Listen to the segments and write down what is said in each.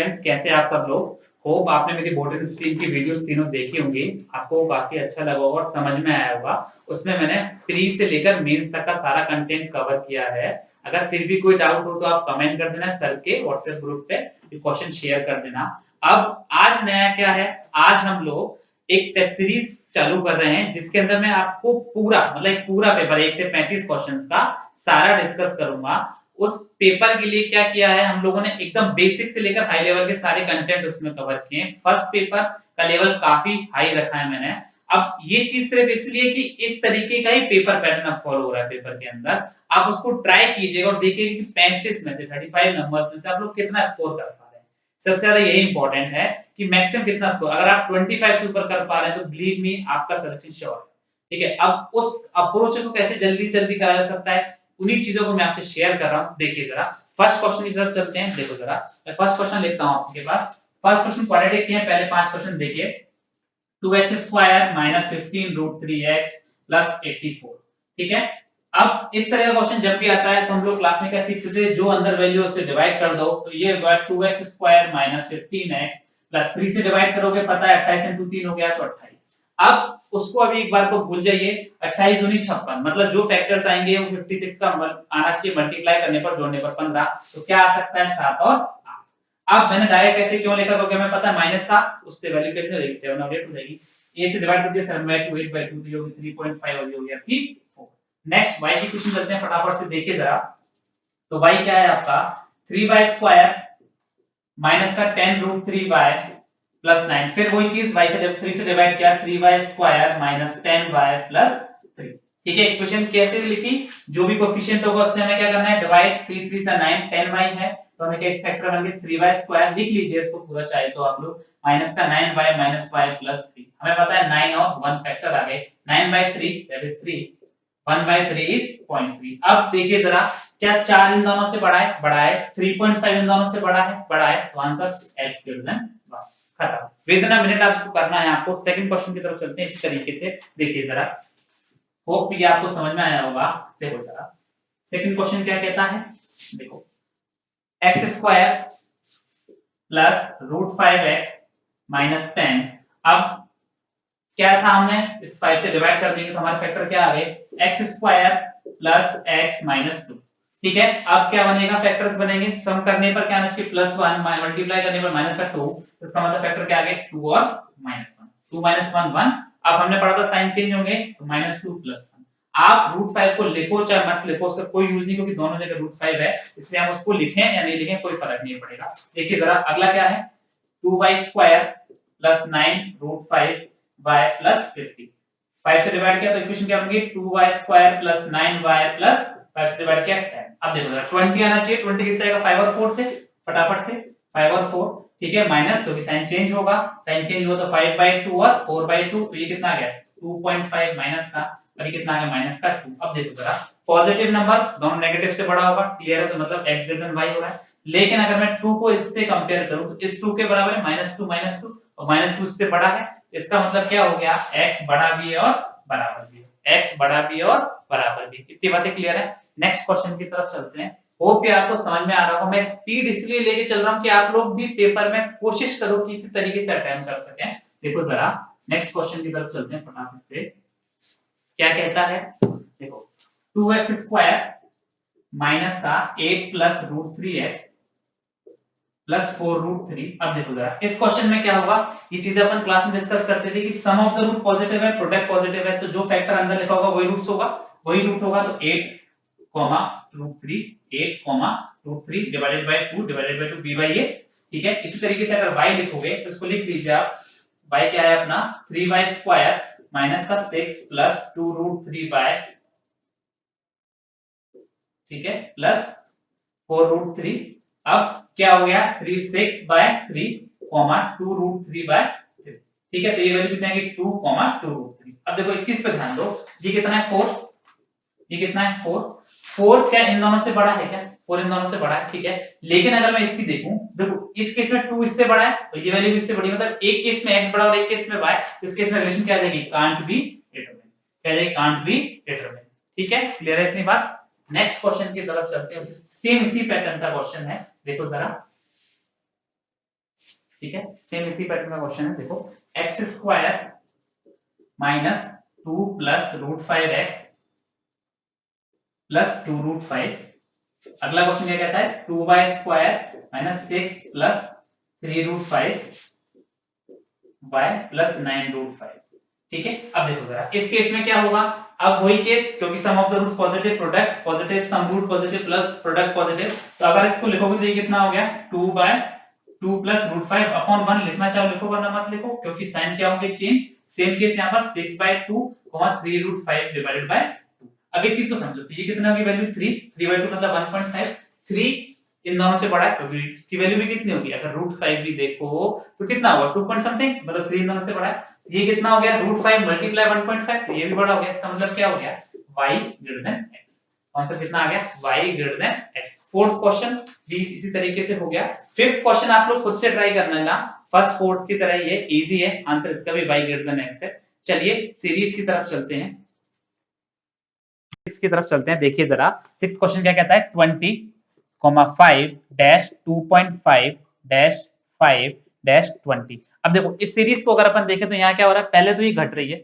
Friends, कैसे आप सब लोग। होप आपने मेरी बॉटनी स्ट्रीम की वीडियोस तीनों देखी होंगी। आपको काफी अच्छा लगा होगा और समझ में आया होगा। उसमें मैंने प्री से लेकर मेंस तक का सारा कंटेंट कवर किया है। अगर फिर भी कोई डाउट हो तो आप कमेंट कर देना सर के व्हाट्सएप ग्रुप पे, क्वेश्चन शेयर कर देना। अब आज नया क्या है, आज हम लोग एक टेस्ट सीरीज चालू कर रहे हैं जिसके अंदर मैं आपको पूरा मतलब एक पूरा पेपर 1 से 35 क्वेश्चंस का सारा डिस्कस करूंगा। उस पेपर के लिए क्या किया है हम लोगों ने, एकदम बेसिक से लेकर हाई लेवल के सारे कंटेंट उसमें कवर किए हैं। फर्स्ट पेपर का लेवल काफी हाई रखा है मैंने। अब ये चीज सिर्फ इसलिए कि इस तरीके का ही पेपर पैटर्न अब फॉलो हो रहा है पेपर के अंदर। आप उसको ट्राई कीजिएगा और देखिए कि 35 में से 35 नंबर्स में से आप लोग कितना स्कोर कर पा रहे हैं। सबसे ज्यादा यही इंपॉर्टेंट है कि मैक्सिमम कितना स्कोर। अगर आप 25 से ऊपर कर पा रहे हैं तो बिलीव मी आपका सिलेक्शन श्योर है। ठीक है, अब उस अप्रोच को कैसे जल्दी से जल्दी करा जा सकता है, उन्हीं चीजों को मैं आपसे शेयर कर रहा हूं। देखिए जरा फर्स्ट क्वेश्चन की तरफ चलते हैं। देखो जरा मैं फर्स्ट क्वेश्चन लिखता हूं आपके पास। फर्स्ट क्वेश्चन क्वाड्रेटिक के हैं, पहले 5 क्वेश्चन देखिए। 2x² - 15√3x + 84। ठीक है, अब इस तरह का क्वेश्चन जब भी आता है तो हम लोग क्लास में क्या सीखते थे, जो अंदर वैल्यू उससे डिवाइड कर दो। तो ये 2x² - 15x + 3 से डिवाइड करोगे, पता है 28 × 3 हो गया तो 28। अब उसको अभी एक बार को भूल जाइए। 28 दूनी 56, मतलब जो फैक्टर्स आएंगे वो 56 का आना चाहिए मल्टीप्लाई करने पर, जोड़ने पर 15। तो क्या आ सकता है 7 और 8। अब मैंने डायरेक्ट ऐसे क्यों लिखा, क्योंकि हमें पता है माइनस था, उससे वैल्यू कितनी हो जाएगी 7/8 हो जाएगी। ए से डिवाइड कर दिया 7/2 8/2 तो ये होगी 3.5 और ये हो गया आपकी 4। नेक्स्ट y की क्वेश्चन करते हैं फटाफट से, देखिए जरा। तो y क्या है आपका 3y² माइनस का 10√3y प्लस 9। फिर वही चीज y से 3 से डिवाइड किया, 3y² माइनस 10y प्लस 3। ठीक है, इक्वेशन कैसे लिखी, जो भी कोएफिशिएंट होगा उससे हमें क्या करना है डिवाइड। 3 3 से 9, 10y है तो हमें क्या एक फैक्टर बन गया 3y² लिख लीजिए इसको पूरा चाहे तो आप लोग, माइनस का 9y माइनस y प्लस 3। हमें पता है 9 और 1 फैक्टर आ गए, 9/3 दैट इज 3, 1/3 इज 0.3। अब देखिए जरा क्या 4 इन दोनों से बड़ा है, बड़ा है। 3.5 इन दोनों से बड़ा है, बड़ा है। तो आंसर x > 1। खत्म। विद इन अ मिनट आपको करना है। आपको सेकंड क्वेश्चन की तरफ चलते हैं इस तरीके से, देखिए जरा। होप ये आपको समझ में आया होगा। देखो जरा सेकंड क्वेश्चन क्या कहता है, देखो x² + √5x - 10। अब क्या था, हमने इस 5 से डिवाइड कर देंगे तो हमारे फैक्टर क्या आ गए x² + x - 2। ठीक है, अब क्या बनेगा, फैक्टर्स बनेंगे। सम करने पर क्या आना चाहिए +1, मल्टीप्लाई करने पर -2। तो इसका मतलब फैक्टर क्या आ गए 2 और -1। 2 - 1 1। अब हमने पढ़ा था साइन चेंज होंगे तो -2 + 1। आप √5 को लिखो चाहे मत लिखो, उसका कोई यूज नहीं, क्योंकि दोनों जगह √5 है, इसलिए हम उसको लिखें या नहीं लिखें कोई फर्क नहीं पड़ेगा। देखिए जरा अगला क्या है, 2y² + 9√5y + 50। 5 से डिवाइड किया तो इक्वेशन क्या बनेगी 2y² + 9y + 5 से डिवाइड किया 10। अब देखो जरा 20 आना चाहिए। 20 किससे आएगा 5 और 4 से, फटाफट से 5 और 4। ठीक है, माइनस क्योंकि साइन चेंज होगा, साइन चेंज हुआ तो 5/2 और 4/2 तो ये कितना आ गया 2.5 माइनस का, और ये कितना आ गया -2। अब देखो जरा पॉजिटिव नंबर दोनों नेगेटिव से बड़ा होगा, क्लियर है, तो मतलब x > y हो रहा है। लेकिन अगर मैं 2 को इससे कंपेयर करूं तो इस 2 के बराबर है -2 -2 और -2 इससे बड़ा है। इसका मतलब क्या हो गया x बड़ा भी है और बराबर भी है, x बड़ा भी है और बराबर भी। इतनी बातें क्लियर है। नेक्स्ट क्वेश्चन की तरफ चलते हैं। होप ये आपको समझ में आ रहा हो। मैं स्पीड इसलिए लेके चल रहा हूं कि आप लोग भी पेपर में कोशिश करो कि इसी तरीके से अटेम्प्ट कर सकें। देखो जरा नेक्स्ट क्वेश्चन की तरफ चलते हैं फटाफट से। क्या कहता है, देखो 2x² माइनस का 8 + √3x + 4√3। अब देखो जरा इस क्वेश्चन में क्या होगा, ये चीजें अपन क्लास में डिस्कस करते थे कि सम ऑफ द रूट पॉजिटिव है, प्रोडक्ट पॉजिटिव है, तो जो फैक्टर अंदर लिखा होगा वही रूट्स होगा, वही रूट होगा। तो 8, √3 8, √3 divided by 2 divided by 2 b by a। ठीक है, इसी तरीके से अगर y लिखोगे तो इसको लिख लीजिए आप। y क्या है अपना 3y² माइनस का 6 + 2√3y, ठीक है, प्लस 4√3। अब क्या हो गया 6/3, 2√3/3। ठीक है, तो ये वैल्यू कितनी आएगी 2, 2√3। अब देखो एक चीज पे ध्यान दो, ये कितना है 4, ये कितना है 4। 4 क्या इन दोनों से बड़ा है क्या, 4 इन दोनों से बड़ा है। ठीक है, लेकिन अगर मैं इसकी देखूं, देखो इस केस में 2 इससे बड़ा है तो ये वैल्यू भी इससे बड़ी है, मतलब एक केस में x बड़ा और एक केस में y। तो इस केस में रिलेशन क्या आ जाएगी कांट बी डिटरमिन, क्या आ जाएगी कांट बी डिटरमिन। ठीक है, क्लियर है इतनी बात। नेक्स्ट क्वेश्चन की तरफ चलते हैं, सेम इसी पैटर्न का क्वेश्चन है। देखो जरा ठीक है, सेम इसी पैटर्न का क्वेश्चन है। देखो x square minus 2 plus root 5x plus 2 root 5। अगला क्वेश्चन क्या कहता है 2y square minus 6 plus 3 root 5 y plus 9 root 5। ठीक है, अब देखो जरा इस केस में क्या होगा। अब वही केस, क्योंकि sum of the roots positive, product positive, sum root positive plus product positive, तो अगर इसको लिखोगे तो ये कितना हो गया 2 प्लस रूट 5 अपॉन 1। लिखना चाहो लिखो वरना मत लिखो, क्योंकि साइन क्या होंगे चेंज। सेम केस यहाँ पर 6/2 3 रूट 5 डिवाइडेड बाय 2। अब एक चीज को समझो, तो ये कितना होगी वैल्यू 3, 3/2 मतलब 1.5। 3 इन दोनों से बड़ा है, क्योंकि इसकी वैल्यू भी कितनी होगी, अगर रूट 5 भी देखो तो कितना होगा 2 पॉइंट समथिंग, मतलब 3 इन दोनों से बड़ा है। ये कितना हो गया रूट 5 मल्टीप्लाई 1.5, तो ये भी बड़ा हो गया। इसका मतलब क्या हो गया y greater than x। Answer कितना आ गया y greater than x। Fourth question भी इसी तरीके से हो गया। फिफ्थ क्वेश्चन आप लोग खुद से ट्राई करना है ना, फर्स्ट फोर्थ की तरह ये इजी है, आंसर इसका भी y ग्रेटर देन x है। चलिए सीरीज की तरफ चलते हैं, सिक्स की तरफ चलते हैं। देखिए जरा सिक्स क्वेश्चन क्या कहता है 20,5 डैश 2.5 डैश 5 डैश 20। अब देखो इस सीरीज को अगर अपन देखें तो यहाँ क्या हो रहा है, पहले तो ये घट रही है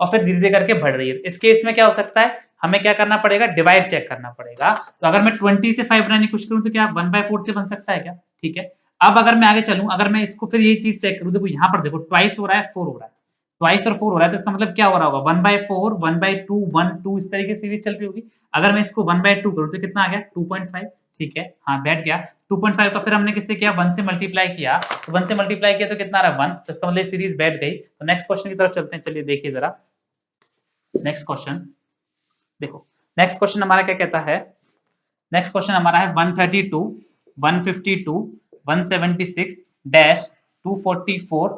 और फिर धीरे धीरे करके बढ़ रही है। इस केस में क्या हो सकता है, हमें क्या करना पड़ेगा, डिवाइड चेक करना पड़ेगा। तो अगर मैं 20 से 5 बनाने की कोशिश करूं तो क्या 1/4 से बन सकता है क्या। ठीक है, अब अगर मैं आगे चलूं, अगर मैं इसको फिर ये चीज चेक करूं, देखो यहाँ पर देखो ट्वाइस हो रहा है 4 हो रहा है, ट्वाइस और 4 हो रहा है, तो इसका मतलब क्या हो रहा होगा 1/4 1/2 1 2 इस तरीके से सीरीज चल रही होगी। अगर मैं इसको 1/2 करूं तो कितना आ गया 2.5। ठीक है, हाँ बैठ गया 2.5 का, फिर हमने किससे किया 1 से मल्टीप्लाई किया, तो 1 से मल्टीप्लाई किया तो कितना आ रहा है 1, तो इसका मतलब सीरीज बैठ गई। तो नेक्स्ट क्वेश्चन की तरफ चलते हैं। चलिए देखिए जरा नेक्स्ट क्वेश्चन, देखो नेक्स्ट क्वेश्चन हमारा क्या कहता है। नेक्स्ट क्वेश्चन हमारा है 132 152 176 डैश 244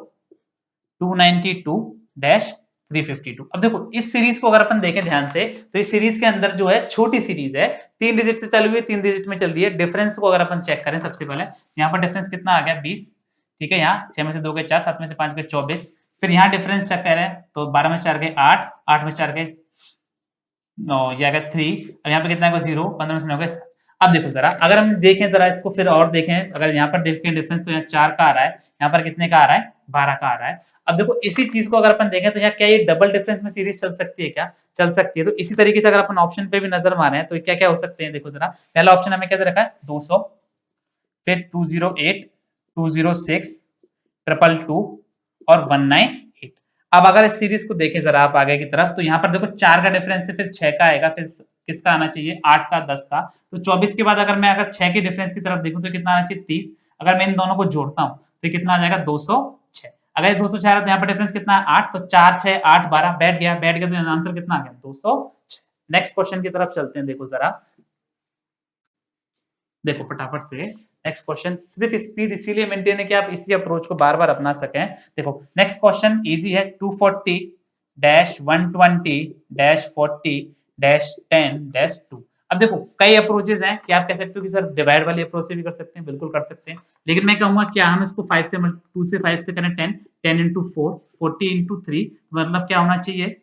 292 डैश 352। अब देखो इस सीरीज को अगर अपन देखें ध्यान से, तो इस सीरीज के अंदर जो है छोटी सीरीज है, 3 डिजिट से चली हुई, 3 डिजिट में चल रही है। डिफरेंस को अगर अपन चेक करें सबसे पहले, यहाँ पर डिफरेंस कितना आ गया 20। ठीक है, यहाँ 6 में से 2 गए 4, 7 में से 5 गए 24। फिर यहाँ डिफरेंस चेक करें तो 12 में 4 गए 8, 8 में 4 गए 9, ये आ गया 3, और यहाँ पे कितना है 0, 15 में से 9 गए। अब देखो जरा अगर हम देखें जरा इसको फिर और देखें, अगर यहाँ पर देखें डिफरेंस तो यहाँ 4 का आ रहा है, यहाँ पर कितने का आ रहा है 12 का आ रहा है। अब देखो इसी चीज को अगर अपन देखें तो यहाँ क्या ये डबल डिफरेंस में सीरीज चल सकती है क्या, चल सकती है। तो इसी तरीके से अगर अपन ऑप्शन पे भी नजर मारे तो क्या क्या हो सकते हैं। देखो जरा पहला ऑप्शन हमें क्या दे रखा है 200, फिर 208 206 222 और 198। अब अगर इस सीरीज को देखें जरा आप आगे की तरफ, तो यहाँ पर देखो 4 का डिफरेंस है, फिर 6 का आएगा, फिर किसका आना चाहिए 8 का 10 का। तो 24 के बाद अगर मैं अगर 6 के डिफरेंस की तरफ देखूं तो कितना आना चाहिए 30। अगर मैं इन दोनों को जोड़ता हूं तो कितना आ जाएगा 206। अगर ये 206 आ रहा है तो यहाँ पर डिफरेंस कितना है 8, तो 4 6 8 12 बैठ गया, बैठ गया, तो आंसर कितना आ गया 206। नेक्स्ट क्वेश्चन की तरफ चलते हैं। देखो जरा देखो फटाफट से नेक्स्ट क्वेश्चन, सिर्फ स्पीड इसीलिए मेंटेन है कि आप इसी अप्रोच को बार बार अपना सकें। देखो नेक्स्ट क्वेश्चन इजी है 240 डैश 120 डैश 40 डैश 10 डैश 2। अब देखो कई अप्रोचेस हैं कि आप कह सकते हो कि सर डिवाइड वाली अप्रोच से भी कर सकते हैं, बिल्कुल कर सकते हैं, लेकिन मैं कहूंगा क्या हम इसको 5 से 2 से 5 से करें 10, 10 इंटू 4 40 इंटू 3, मतलब क्या होना चाहिए,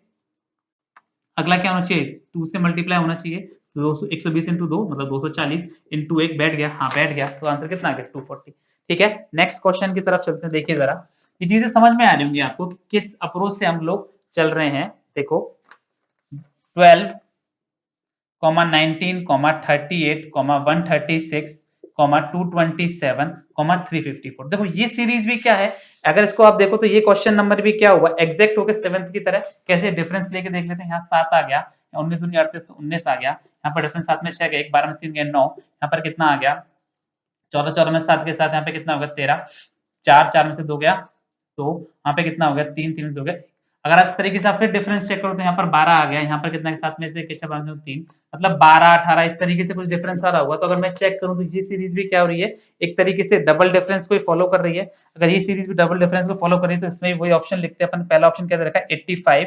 अगला क्या होना चाहिए 2 से मल्टीप्लाई होना चाहिए, तो 200 120 इंटू 2 मतलब 240 इंटू 1 बैठ गया, हाँ बैठ गया, तो आंसर कितना आ गया 240। ठीक है, नेक्स्ट क्वेश्चन की तरफ चलते हैं। देखिए जरा ये चीजें समझ में आ रही होंगी आपको कि किस अप्रोच से हम लोग चल रहे हैं। देखो 12 19 38 136 227 354। देखो ये सीरीज भी क्या है, अगर इसको आप देखो तो ये क्वेश्चन नंबर भी क्या हुआ एग्जैक्ट होकर 7th की तरह। कैसे डिफरेंस लेके देख लेते हैं, यहाँ 7 आ गया, 19 38 तो 19 आ गया, यहाँ पर डिफरेंस 7 में 6 गया, 12 में 3 गया 9, यहाँ पर कितना आ गया 14 14 में 7 के साथ यहाँ पे कितना हो गया 13, 4 4 में से 2 गया 2, यहाँ पे कितना हो गया 3 3 में से 2 गया। अगर आप इस तरीके से आप फिर डिफरेंस चेक करो तो यहाँ पर 12 आ गया, यहाँ पर कितना के साथ में से 6 12 में 3, मतलब 12 18 इस तरीके से कुछ डिफरेंस आ रहा होगा। तो अगर मैं चेक करूं तो ये सीरीज भी क्या हो रही है, एक तरीके से डबल डिफरेंस को फॉलो कर रही है। अगर ये सीरीज भी डबल डिफरेंस को फॉलो कर रही है तो इसमें वही ऑप्शन लिखते हैं अपन। पहला ऑप्शन क्या दे रखा है 85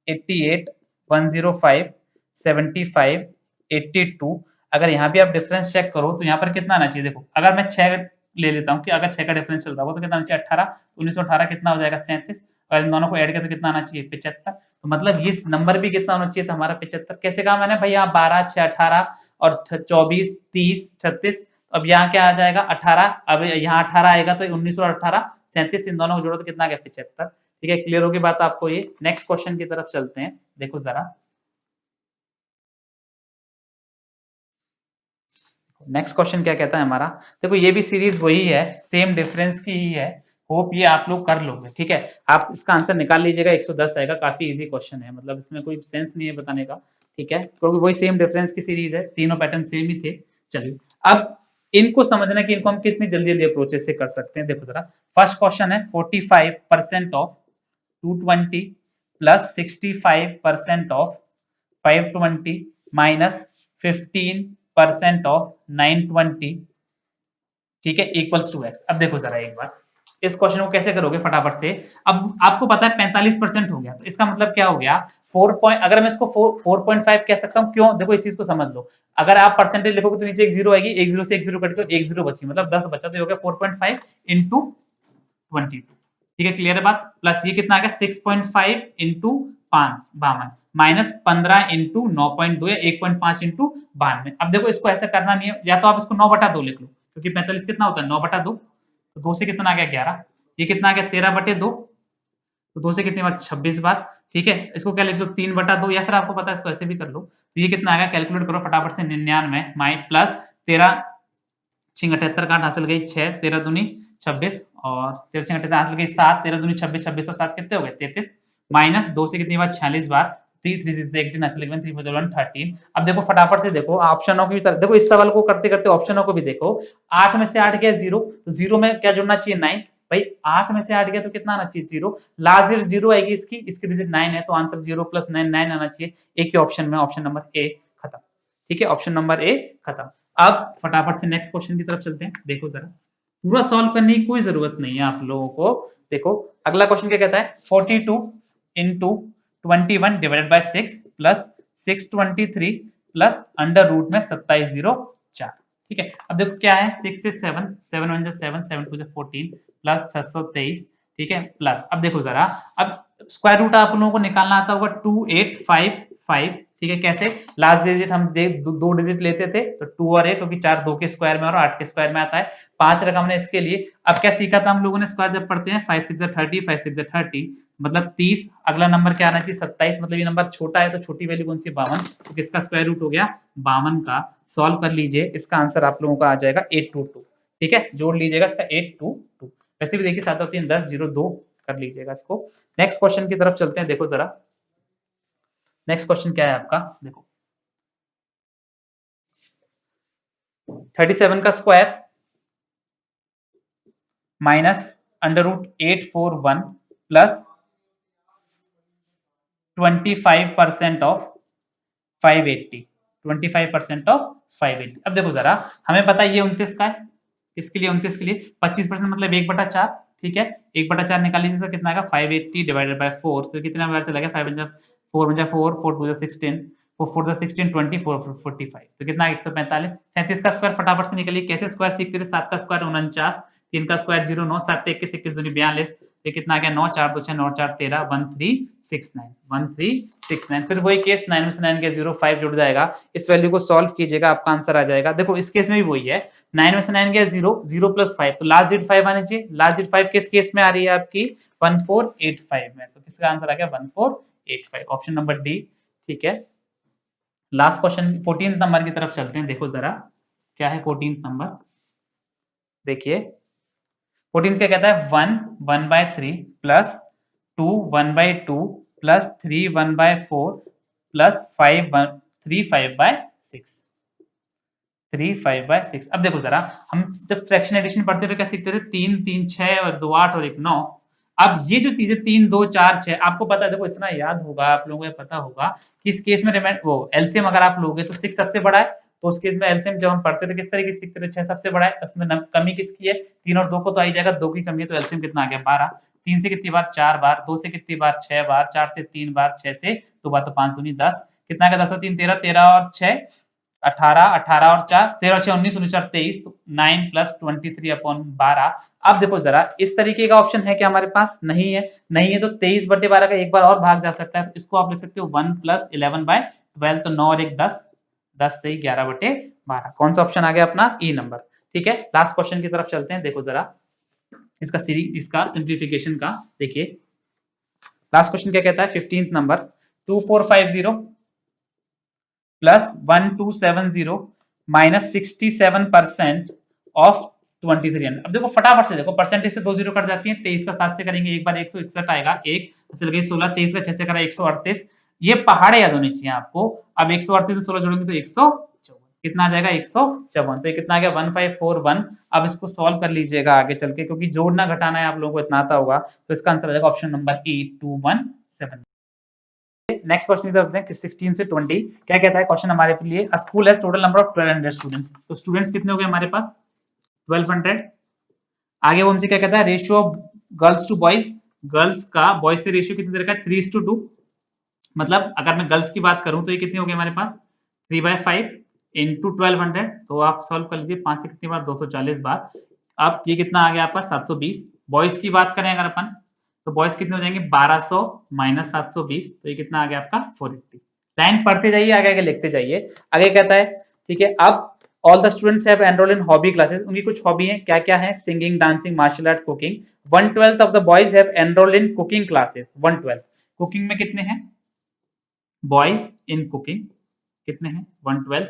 88 105 75 82। अगर यहाँ भी आप डिफरेंस चेक करो तो यहाँ पर कितना आना चाहिए, देखो अगर मैं 6 ले लेता हूँ कि अगर 6 का डिफरेंस चल रहा होगा तो कितना आना चाहिए 18, 1918 कितना हो जाएगा 37, और इन दोनों को ऐड किया तो कितना आना चाहिए 75। तो मतलब ये नंबर भी कितना होना चाहिए था हमारा 75। कैसे कहा मैंने भाई यहाँ 12 6 18 और 24 30 36, अब यहाँ क्या आ जाएगा 18, अब यहाँ 18 आएगा तो 19 और 18 37, इन दोनों को जोड़ो तो कितना आ गया 75। ठीक है, क्लियर होगी बात आपको ये। नेक्स्ट क्वेश्चन की तरफ चलते हैं, देखो जरा। नेक्स्ट क्वेश्चन क्या कहता है हमारा, देखो ये भी सीरीज वही है, सेम डिफरेंस की ही है। होप ये आप लोग कर लोगे। ठीक है, आप इसका आंसर निकाल लीजिएगा, 110 आएगा। काफी इजी क्वेश्चन है, मतलब इसमें कोई सेंस नहीं है बताने का। ठीक है, क्योंकि वही सेम डिफरेंस की सीरीज है, तीनों पैटर्न सेम ही थे। चलिए, अब इनको समझना कि इनको हम कितनी जल्दी जल्दी अप्रोचेस से कर सकते हैं। देखो जरा, फर्स्ट क्वेश्चन है 45% of 220 plus 65% of 520 minus 15% of 920, ठीक है, इक्वल्स टू एक्स। अब देखो जरा एक बार इस क्वेश्चन को कैसे करोगे फटाफट से। अब आपको पता है 45% हो गया, तो इसका मतलब क्या हो गया 4 पॉइंट, अगर मैं इसको 4.5 कह सकता हूं, क्यों, देखो इस चीज को समझ लो। अगर आप परसेंटेज लिखोगे तो नीचे एक जीरो आएगी, एक जीरो से एक जीरो कट के एक जीरो बची, मतलब 10 बचा, तो ये हो गया 4.5 इंटू 22। ठीक है, क्लियर है बात। प्लस ये कितना आ गया 6.5 इंटू 52 माइनस 15 इंटू 9.2 या 1.5 इंटू 92। अब देखो इसको ऐसा करना नहीं है, या तो आप इसको 9/2 लिख लो, क्योंकि 45 कितना होता है 9/2, तो 2 से कितना आ गया 11, ये कितना आ गया 13/2, तो 2 से कितनी बार 26 बार। ठीक है, इसको क्या लिख लो 3/2, या फिर आपको पता है इसको ऐसे भी कर लो। तो ये कितना आ गया, कैलकुलेट करो फटाफट से, 99 माइ प्लस 13 छिंग 78 का हासिल गई 6, 13 दूनी 26 और 13 छिंग 78 हासिल गई 7, 13 दूनी 26, 26 और 7 कितने हो गए 33, माइनस 2 से कितनी बार 46 बार, 3 3 से 18 हासिल गई 3 4 13। अब देखो फटाफट से देखो ऑप्शनों की तरफ देखो, इस सवाल को करते करते ऑप्शनों को भी देखो। 8 में से 8 गया 0, तो 0 में क्या जुड़ना चाहिए 9, भाई 8 में से 8 गया तो कितना आना चाहिए 0, लास्ट डिजिट 0 आएगी, इसकी डिजिट 9 है, तो आंसर 0 प्लस 9 9 आना चाहिए। एक ही ऑप्शन में, ऑप्शन नंबर ए खत्म। ठीक है, ऑप्शन नंबर ए खत्म। अब फटाफट से नेक्स्ट क्वेश्चन की तरफ चलते हैं, देखो जरा, पूरा सॉल्व करने की कोई जरूरत नहीं है आप लोगों को। देखो अगला क्वेश्चन क्या कहता है, 42 into 21 divided by 6 plus 623 plus under root में 2704। ठीक है, अब देखो क्या है, 6 से 7, 7 1 7, 7 2 14 प्लस 623। ठीक है, प्लस अब देखो जरा, अब स्क्वायर रूट आप लोगों को निकालना आता होगा 2855। ठीक है, कैसे, लास्ट डिजिट हम दो डिजिट लेते थे, तो 2 और 8, क्योंकि 4 2 के स्क्वायर में और 8 के स्क्वायर में आता है, 5 रकम ने इसके लिए। अब क्या सीखा था हम लोगों ने स्क्वायर जब पढ़ते हैं, 5 6 30, 5 6 30 मतलब 30, अगला नंबर क्या आना चाहिए 27, मतलब ये नंबर छोटा है, तो छोटी वैल्यू कौन सी 52, तो किसका स्क्वायर रूट हो गया 52 का। सॉल्व कर लीजिए, इसका आंसर आप लोगों का आ जाएगा 822। ठीक है, जोड़ लीजिएगा इसका 822। वैसे भी देखिए 7 और 3 10, 0 2 कर लीजिएगा इसको। नेक्स्ट क्वेश्चन की तरफ चलते हैं, देखो जरा नेक्स्ट क्वेश्चन क्या है आपका, देखो 37 का square minus under root 841 plus 25% of 580, 25% of 580। अब देखो जरा, हमें पता है ये 29 का है, इसके लिए 29 के लिए 25% मतलब 1/4। ठीक है, 1/4 निकाल लीजिए, कितना आएगा 580 डिवाइडेड बाय 4, तो कितना बार चला गया 5 4 4 4 2 16, 4 4 16 20 4 45, तो कितना 145। 37 का स्क्वायर फटाफट से निकलिए, कैसे स्क्वायर सीखते थे, 7 का स्क्वायर 49, 3 का स्क्वायर 0 9, 7 21 21 दूनी 42, ये कितना आ गया 9 4 2 6 9 4 13 1369 1369। फिर वही केस 9 में से 9 गया 0 5 जुड़ जाएगा, इस वैल्यू को सॉल्व कीजिएगा, आपका आंसर आ जाएगा। देखो इस केस में भी वही है, 9 में से 9 गया 0, 0 प्लस 5, तो लास्ट डिजिट 5 आनी चाहिए, लास्ट डिजिट 5 किस केस में आ रही है आपकी 1485 में, तो किसका आंसर आ गया 1485, ऑप्शन नंबर डी। ठीक है, लास्ट क्वेश्चन 14 नंबर की तरफ चलते हैं, देखो जरा क्या है 14 नंबर, देखिए 14 क्या कहता है, 1 1/3 प्लस 2 1/2 प्लस 3 1/4 प्लस 5 3 5/6, 3 5/6। अब देखो जरा, हम जब फ्रैक्शन एडिशन पढ़ते थे क्या सीखते थे, 3 3 6 और 2 8 और 1 9। अब ये जो चीजें 3 2 4 6 आपको पता है, देखो इतना याद होगा आप लोगों को, पता होगा कि इस केस में वो एलसीएम अगर आप लोगे तो 6 सबसे बड़ा है, तो उस केस में एलसीएम जब हम पढ़ते थे किस तरीके से सीखते थे, 6 सबसे बड़ा है, उसमें कमी किसकी है 3 और 2 को तो आ ही जाएगा, 2 की कमी है, तो एलसीएम कितना आ गया 12, 3 से कितनी बार 4 बार, 2 से कितनी बार 6 बार, 4 से 3 बार, 6 से 2 बार, तो 5 दूनी 10, कितना आ गया 10 और 3 13, 13 और 6 18, 18 और 4 13 और 6 19 19 और 23, तो 9 प्लस 23/12। अब देखो जरा, इस तरीके का ऑप्शन है कि हमारे पास नहीं है, नहीं है तो 23/12 का एक बार और भाग जा सकता है, तो इसको आप लिख सकते हो 1 प्लस 11/12, तो 9 और 1 10, 10 से 11/12, कौन सा ऑप्शन आ गया अपना ई नंबर। ठीक है, लास्ट क्वेश्चन की तरफ चलते हैं। देखो जरा इसका सीरीज, इसका सिंप्लीफिकेशन का देखिए, लास्ट क्वेश्चन क्या कहता है, 15th number, 2450 plus 1270 minus 67% of 2300। अब देखो फटाफट से देखो, परसेंटेज से 2 जीरो कट जाती है, 23 का 7 से करेंगे एक बार 161 आएगा, एक ऐसे लगे 16, 23 का 6 से करा 138, ये पहाड़े याद होने चाहिए आपको। अब 138 में 16 जोड़ेंगे तो 154, कितना आ जाएगा 154, तो ये कितना आ गया 1541। अब इसको सॉल्व कर लीजिएगा आगे चल के, क्योंकि जोड़ना घटाना है आप लोगों को इतना आता होगा, तो इसका आंसर आ जाएगा option number A 217। Next question की तरफ हैं, 16 से 20 क्या कहता है क्वेश्चन हमारे लिए, अ school has total number of 1200 students. तो स्टूडेंट्स कितने हो गए हमारे पास 1200। आगे वो हमसे क्या कहता है, ratio of girls to boys, girls का बॉयज से रेशियो कितनी तरह का 3:2, मतलब अगर मैं गर्ल्स की बात करूं तो ये कितने हो गए हमारे पास 3/5 इंटू 1200, तो आप सॉल्व कर लीजिए, 5 से कितनी बार 240 बार। अब ये कितना आ गया आपका 720। बॉयज की बात करें अगर अपन, तो बॉयज कितने हो जाएंगे 1200 माइनस 720, तो ये कितना आ गया आपका 480। लाइन पढ़ते जाइए, आगे आगे लिखते जाइए। आगे कहता है ठीक है, अब all the students have enrolled in hobby classes, उनकी कुछ हॉबी है, क्या क्या है, singing, dancing, martial art, cooking. 1/12 of the boys have enrolled in cooking classes. 1/12 cooking में कितने हैं बॉयज इन कुकिंग, कितने हैं 1/12,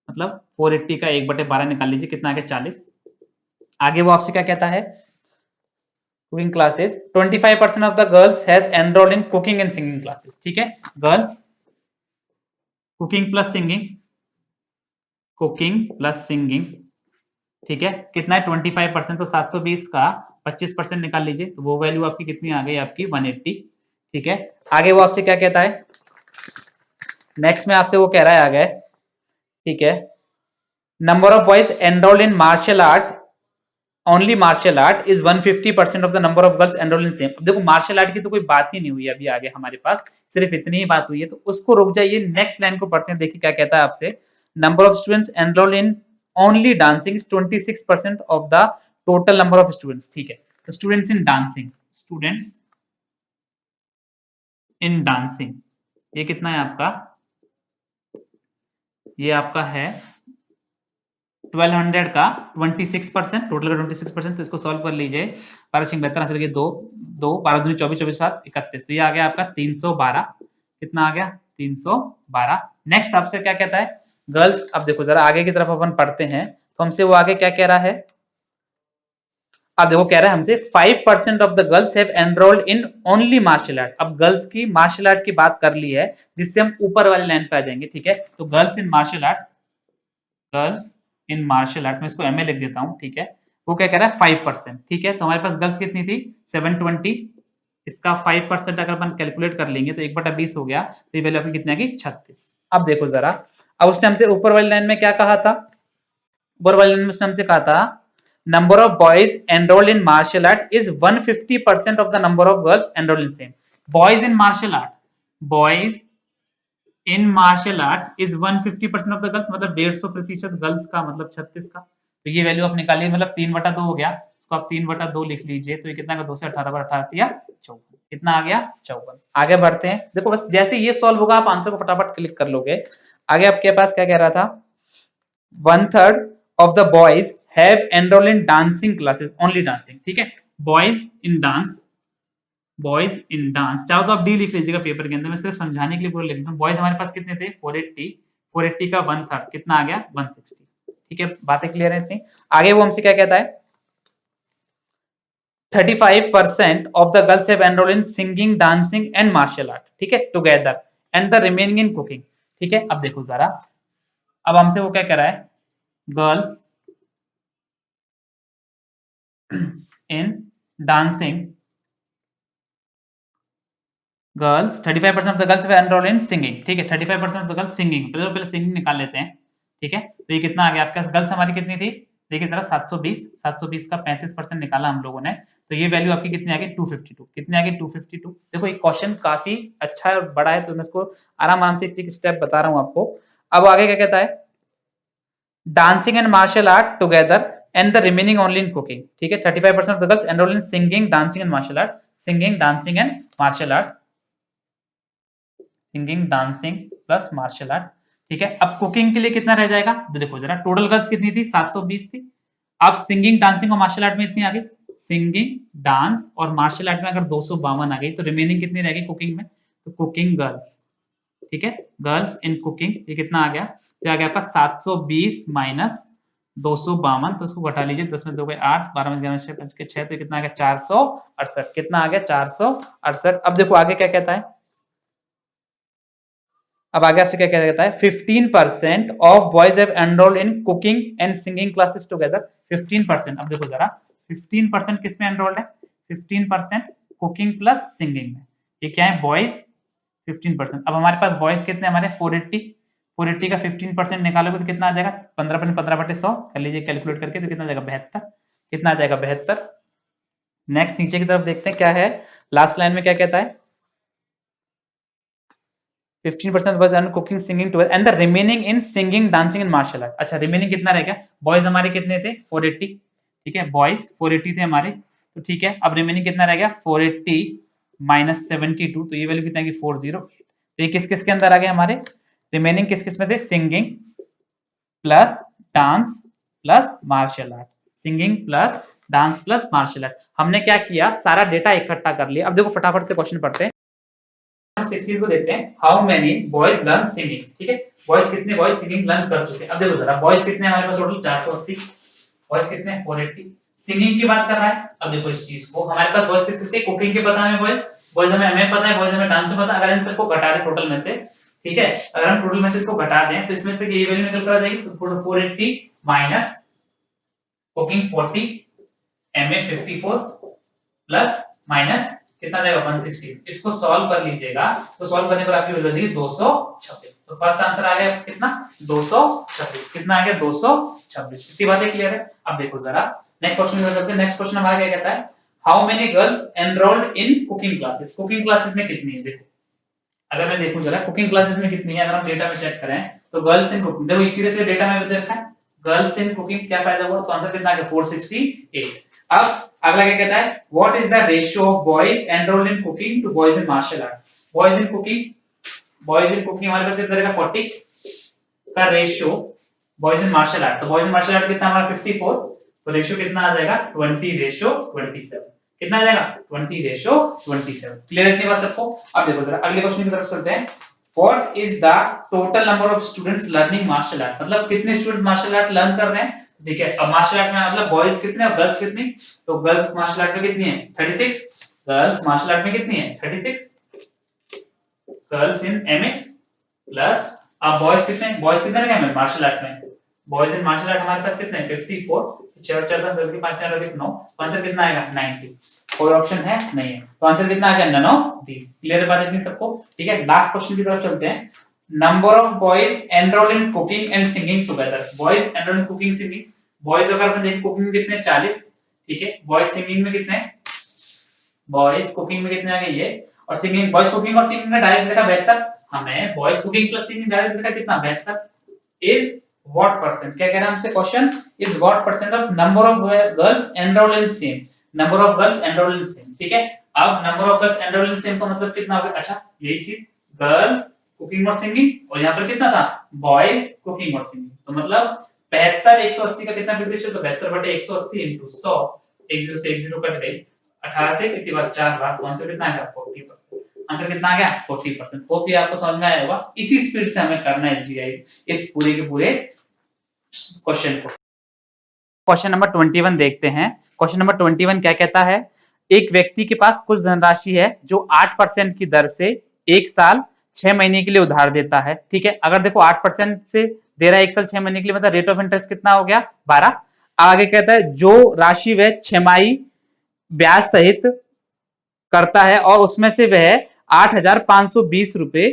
मतलब 480 का 1/12 निकाल लीजिए, कितना आ गया 40। आगे वो आपसे क्या कहता है, cooking classes 25% of the girls has enrolled in cooking and singing classes. ठीक है, girls cooking plus singing, cooking plus singing, ठीक है, कितना है 25%, तो 720 का 25% निकाल लीजिए, तो वो वैल्यू आपकी कितनी आ गई आपकी 180। ठीक है, आगे वो आपसे क्या कहता है, नेक्स्ट में आपसे वो कह रहा है आगे, ठीक है, number of boys enrolled in martial art, only martial art is 150% of the number of girls enrolled in same. अब देखो मार्शल आर्ट की तो कोई बात ही नहीं हुई अभी, आगे हमारे पास सिर्फ इतनी ही बात हुई है, तो उसको रुक जाइए, नेक्स्ट लाइन को पढ़ते हैं, देखिए क्या कहता है आपसे, number of students enrolled in only dancing is 26% of the total number of students. ठीक है, तो students in dancing, students in dancing ये कितना है आपका, ये आपका है 1200 का 26%, टोटल का 26%, तो इसको सॉल्व कर लीजिए, 12 दो दो 12 दूनी 24, 24 7 31, तो ये आ गया आपका 312, कितना आ गया 312। नेक्स्ट आपसे क्या कहता है, गर्ल्स, अब देखो जरा आगे की तरफ अपन पढ़ते हैं, तो हमसे वो आगे क्या कह रहा है, अब देखो कह रहा है हमसे 5% of the girls have enrolled in only martial art. अब गर्ल्स की मार्शल आर्ट की बात कर ली है, जिससे हम ऊपर वाली लाइन पे आ जाएंगे। ठीक है, तो girls in martial art, girls in martial art में इसको एमए लिख देता हूं। ठीक है, वो क्या कह रहा है 5%। ठीक है, तो हमारे पास गर्ल्स कितनी थी 720, इसका 5% अगर अपन कैलकुलेट कर लेंगे तो 1/20 हो गया, तो ये वैल्यू अपनी कितनी आ गई 36। अब देखो जरा, अब उसने हमसे ऊपर वाली लाइन में क्या कहा था, ऊपर वाली लाइन में उसने हमसे कहा था number of boys enrolled in martial art is 150% of the number of girls enrolled in same. Boys in martial art, boys in martial art is 150% of the girls, मतलब 150% गर्ल्स का, मतलब 36 का, तो ये वैल्यू आप निकालिए, मतलब 3/2 हो गया, इसको आप 3/2 लिख लीजिए, तो ये कितना का 2 से 18 बार 18 या 54, कितना आ गया 54। आगे बढ़ते हैं, देखो बस जैसे ये सॉल्व होगा आप आंसर को फटाफट क्लिक कर लोगे। आगे आपके पास क्या कह रहा था, 1/3 of the boys have enrolled in dancing classes, only dancing. ठीक है, boys in dance, boys in dance, चाहो तो आप डी लिख लीजिएगा पेपर के अंदर, मैं सिर्फ समझाने के लिए पूरा लिख देता हूं। बॉयज हमारे पास कितने थे 480, 480 का 1/3 कितना आ गया 160। ठीक है, बातें क्लियर है इतनी। आगे वो हमसे क्या कहता है, 35% of the girls have enrolled in singing, dancing and martial art, ठीक है, together, and the remaining in cooking. ठीक है, अब देखो जरा, अब हमसे वो क्या कह रहा है, girls in dancing, girls 35% of the girls enrolled in singing. ठीक है, 35% ऑफ द गर्ल्स सिंगिंग, पहले सिंगिंग निकाल लेते हैं। ठीक है, तो ये कितना आ गया आपके पास, गर्ल्स हमारी कितनी थी, देखिए जरा 720, 720 का 35% निकाला हम लोगों ने, तो ये वैल्यू आपकी कितनी आ गई 252, कितनी आ गई 252। देखो ये क्वेश्चन काफी अच्छा है और बड़ा है, तो मैं इसको आराम आराम से एक स्टेप बता रहा हूँ आपको। अब आगे क्या कहता है, dancing and martial art together and the remaining only in cooking. ठीक है, 35% of the girls enrolled in singing, dancing and martial art, singing, dancing and martial art, singing, dancing plus martial art. ठीक है। अब cooking के लिए कितना रह जाएगा, तो देखो जरा टोटल गर्ल्स कितनी थी, 720 थी। अब सिंगिंग, डांसिंग और मार्शल आर्ट में इतनी आ गई, सिंगिंग, डांस और मार्शल आर्ट में अगर 252 आ गई तो रिमेनिंग कितनी रह गई कुकिंग में, तो कुकिंग गर्ल्स, ठीक है, गर्ल्स इन कुकिंग, ये कितना आ गया, तो आ गया आपका 720 माइनस 252, तो उसको घटा लीजिए, 10 में 2 गए 8, 12 में 11 6 5 के 6, तो कितना आ गया 468, कितना आ गया 468। अब देखो आगे क्या कहता है, अब आगे आपसे क्या कहता है, 15% of boys have enrolled in cooking and singing classes together, 15%। अब देखो जरा 15% किस में एनरोल्ड है, 15% कुकिंग प्लस सिंगिंग में, ये क्या है बॉयज 15%। अब हमारे पास बॉयज कितने, हमारे 480 का 15% निकालोगे तो कितना आ जाएगा, 15/15/100 कर लीजिए कैलकुलेट करके, तो कितना आ जाएगा 72, कितना आ जाएगा 72। नेक्स्ट नीचे की तरफ देखते हैं क्या है, लास्ट लाइन में क्या कहता है, 15% was on cooking singing together and the remaining in singing dancing and martial art। अच्छा रिमेनिंग कितना रह गया, बॉयज हमारे कितने थे 480, ठीक है, बॉयज 480 थे हमारे, तो ठीक है, अब रिमेनिंग कितना रह गया 480 माइनस 72, तो ये वैल्यू कितना है 408, तो ये किस किस के अंदर आ गया हमारे, रिमेनिंग किस किस में थे, singing plus dance plus martial art, singing plus dance plus martial art. हमने क्या किया, सारा डेटा इकट्ठा कर लिया। अब देखो फटाफट से क्वेश्चन पढ़ते हैं, 16 को देखते हैं, how many boys learn singing, ठीक है, बॉयज कितने बॉयज सिंगिंग लर्न कर चुके हैं। अब देखो जरा बॉयज कितने हमारे पास टोटल 480, बॉयज कितने 480, सिंगिंग की बात कर रहा है। अब देखो इस चीज को, हमारे पास बॉयज कितने, कुकिंग के पता है बॉयज, बॉयज हमें पता है, बॉयज हमें डांस में पता है। अगर इन सबको घटा दें टोटल में से, ठीक है, अगर हम टोटल में से इसको घटा दें तो इसमें से ये वैल्यू निकल कर आ जाएगी, तो 480 minus cooking 40, MA 54 plus minus कितना जाएगा 160, इसको सॉल्व कर लीजिएगा, तो सॉल्व करने पर आपकी वैल्यू आ जाएगी 226। तो फर्स्ट आंसर आ गया कितना 226, कितना आ गया 226। इतनी बातें क्लियर है। अब देखो जरा नेक्स्ट क्वेश्चन में चलते हैं। नेक्स्ट क्वेश्चन हमारा क्या कहता है, how many girls enrolled in cooking classes, cooking classes में कितनी है। देखो अगर मैं देखूं जरा कुकिंग क्लासेस में कितनी है, अगर हम डेटा में चेक करें तो गर्ल्स इन कुकिंग, देखो इसी से डेटा में देखा है, गर्ल्स इन कुकिंग क्या फायदा हुआ, तो आंसर कितना आ गया 468। अब अगला क्या कहता है, what is the ratio of boys enrolled in cooking to boys in martial art, boys in cooking, boys in cooking हमारे पास कितना रहेगा 40 का ratio, boys in martial art, तो बॉयज इन मार्शल आर्ट कितना हमारा 54, तो रेशियो कितना आ जाएगा 20:27, कितना आ जाएगा 20:27। क्लियर है इतनी बात सबको। अब देखो जरा अगले क्वेश्चन की तरफ चलते हैं, what is the total number of students learning martial art, मतलब कितने स्टूडेंट मार्शल आर्ट लर्न कर रहे हैं। ठीक है, अब मार्शल आर्ट में मतलब बॉयज कितने और गर्ल्स कितनी, तो गर्ल्स मार्शल आर्ट में कितनी है 36, गर्ल्स मार्शल आर्ट में कितनी है 36 गर्ल्स इन एमए प्लस, अब बॉयज कितने रखे मार्शल आर्ट में, बॉयज इन मार्शल आर्ट हमारे पास कितने 54, 4 4 10 के 5 4 9, तो आंसर कितना आएगा 90। कोई ऑप्शन है नहीं है, तो आंसर कितना आ गया नन ऑफ दीस। क्लियर है बात इतनी सबको। ठीक है, लास्ट क्वेश्चन की तरफ चलते हैं, number of boys enrol in cooking and singing together, boys enrol in cooking singing, boys अगर अपन देखें कुकिंग में कितने 40, ठीक है, बॉयज सिंगिंग में कितने, बॉयज कुकिंग में कितने आ गए ये, और सिंगिंग बॉयज कुकिंग और सिंगिंग में डायरेक्ट लिखा 72, हमें boys cooking plus singing direct लिखा कितना 72 इज व्हाट परसेंट, क्या कह रहा है हमसे question, is what percent of number of girls enrolled in same, number of girls enrolled in same. ठीक है, अब number of girls enrolled in same का मतलब कितना होगा, अच्छा यही चीज गर्ल्स कुकिंग और सिंगिंग, और यहाँ पर कितना था बॉयज कुकिंग और सिंगिंग, तो मतलब 72 180 का कितना प्रतिशत, तो 72/180 into 100, 10 से 10 कट गई, 18 से कितनी बार 4 बार, तो आंसर कितना आ गया 40%, आंसर कितना आ गया 40%। होप ये आपको समझ में आया होगा। इसी स्पीड से हमें करना है एसडीआई इस पूरे के पूरे क्वेश्चन को। क्वेश्चन नंबर 21 देखते हैं। क्वेश्चन नंबर 21 क्या कहता है, एक व्यक्ति के पास कुछ धनराशि है जो 8% की दर से एक साल 6 महीने के लिए उधार देता है। ठीक है, अगर देखो 8% से दे रहा है एक साल 6 महीने के लिए, मतलब रेट ऑफ इंटरेस्ट कितना हो गया 12। आगे कहता है जो राशि वह छमाही ब्याज सहित करता है और उसमें से वह 8,520 रुपए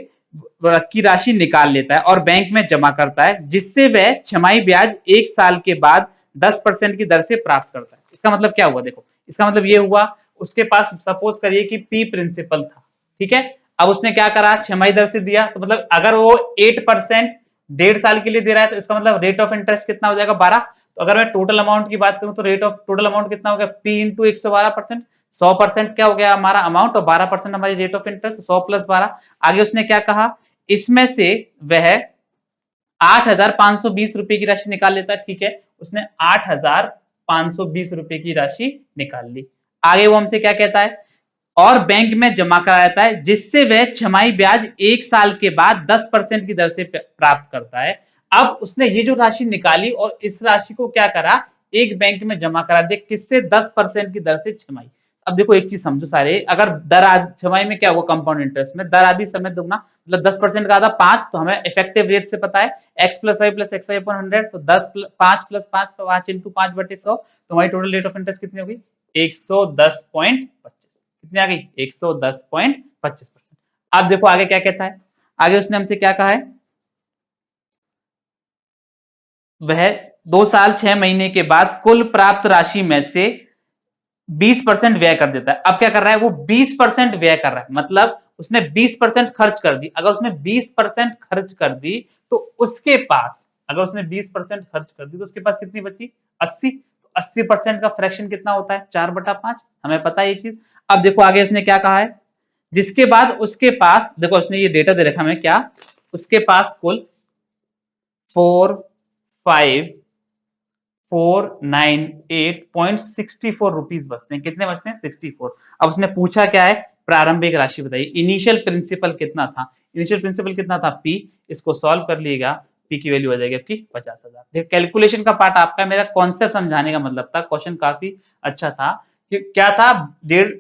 की राशि निकाल लेता है और बैंक में जमा करता है, जिससे वह छमाही ब्याज एक साल के बाद 10% की दर से प्राप्त करता है। इसका मतलब क्या हुआ, देखो इसका मतलब ये हुआ उसके पास सपोज करिए कि पी प्रिंसिपल था, ठीक है, अब उसने क्या करा छमाही दर से दिया, तो मतलब अगर वो 8% 1.5 साल के लिए दे रहा है तो इसका मतलब रेट ऑफ इंटरेस्ट कितना हो जाएगा 12। तो अगर मैं टोटल अमाउंट की बात करूं तो रेट ऑफ टोटल अमाउंट कितना हो गया पी इंटू 112%, 100% क्या हो गया हमारा अमाउंट और 12% हमारी रेट ऑफ इंटरेस्ट, 100 + 12। आगे उसने क्या कहा, इसमें से वह 8,520 रुपए की राशि निकाल लेता है, ठीक है, उसने 8,520 रुपए की राशि निकाल ली। आगे वो हमसे क्या कहता है, और बैंक में जमा कराता है जिससे वह छमाही ब्याज 1 साल के बाद 10% की दर से प्राप्त करता है। अब उसने ये जो राशि निकाली और इस राशि को क्या करा, एक बैंक में जमा करा दिया, किससे, 10% की दर से छमाही। अब देखो एक चीज समझो सारे, अगर दर छमाही में क्या हुआ, कंपाउंड इंटरेस्ट में दर आदि समय दुगना, मतलब 10% का आधा 5, तो हमें इफेक्टिव रेट से पता है x plus y plus x y upon 100, तो 5 प्लस 5 5 इंटू 5/100, तो हमारी टोटल रेट ऑफ इंटरेस्ट कितनी होगी, 110.25। कितनी आ गई, 110.25%। अब देखो आगे क्या कहता है, आगे उसने हमसे क्या कहा है, वह 2 साल 6 महीने के बाद कुल प्राप्त राशि में से 20% व्यय कर देता है। अब क्या कर रहा है, वो 20% व्यय कर रहा है, मतलब उसने 20% खर्च कर दी। अगर उसने 20% खर्च कर दी तो उसके पास, अगर उसने 20% खर्च कर दी तो उसके पास कितनी बची, 80। 80% का फ्रैक्शन कितना होता है, 4/5, हमें पता है ये चीज। अब देखो आगे उसने क्या कहा है, जिसके बाद उसके पास, देखो उसने ये डेटा दे रखा हमें क्या, उसके पास कुल 45,498.64 रुपीज बचते हैं। कितने बचते हैं, 64। अब उसने पूछा क्या है, प्रारंभिक राशि बताइए, इनिशियल प्रिंसिपल कितना था, इनिशियल प्रिंसिपल कितना था, पी। इसको सॉल्व कर लीजिएगा, पी की वैल्यू आ जाएगी आपकी 50,000। कैलकुलेशन का पार्ट आपका, मेरा कॉन्सेप्ट समझाने का मतलब था, क्वेश्चन काफी अच्छा था कि क्या था, डेढ़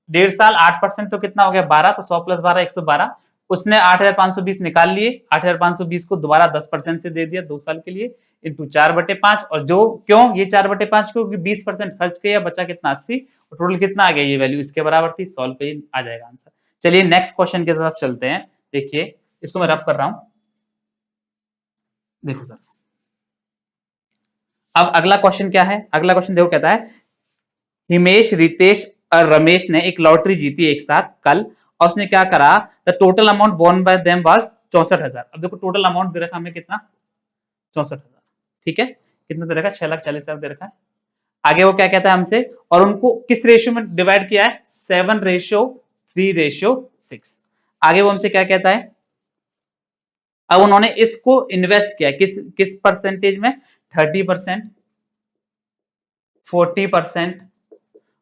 डेढ़ साल 8% तो कितना हो गया, 12, तो 100 प्लस 12 112। उसने 8,520 निकाल लिए, 8,520 को दोबारा 10% से दे दिया 2 साल के लिए, इंटू 4/5। और जो क्यों ये 4/5, क्योंकि 20% खर्च किया, बचा कितना, 80। टोटल कितना आ गया, ये वैल्यू इसके बराबर थी। सॉल्व करिए, आ जाएगा आंसर। चलिए नेक्स्ट क्वेश्चन की तरफ चलते हैं। देखिए इसको मैं रब कर रहा हूं, देखो सर। अब अगला क्वेश्चन क्या है, अगला क्वेश्चन देखो, कहता है हिमेश, रितेश और रमेश ने एक लॉटरी जीती एक साथ कल, और उसने क्या करा, the total amount won by them was 64,000। अब देखो टोटल अमाउंट दे रखा हमें कितना, 64,000, ठीक है, कितना दे रखा है, 6,40,000 दे रखा है। आगे वो क्या कहता है हमसे, और उनको किस रेशियो में डिवाइड किया है, 7:3:6। आगे वो हमसे क्या कहता है, अब उन्होंने इसको इन्वेस्ट किया किस किस परसेंटेज में, 30%, 40%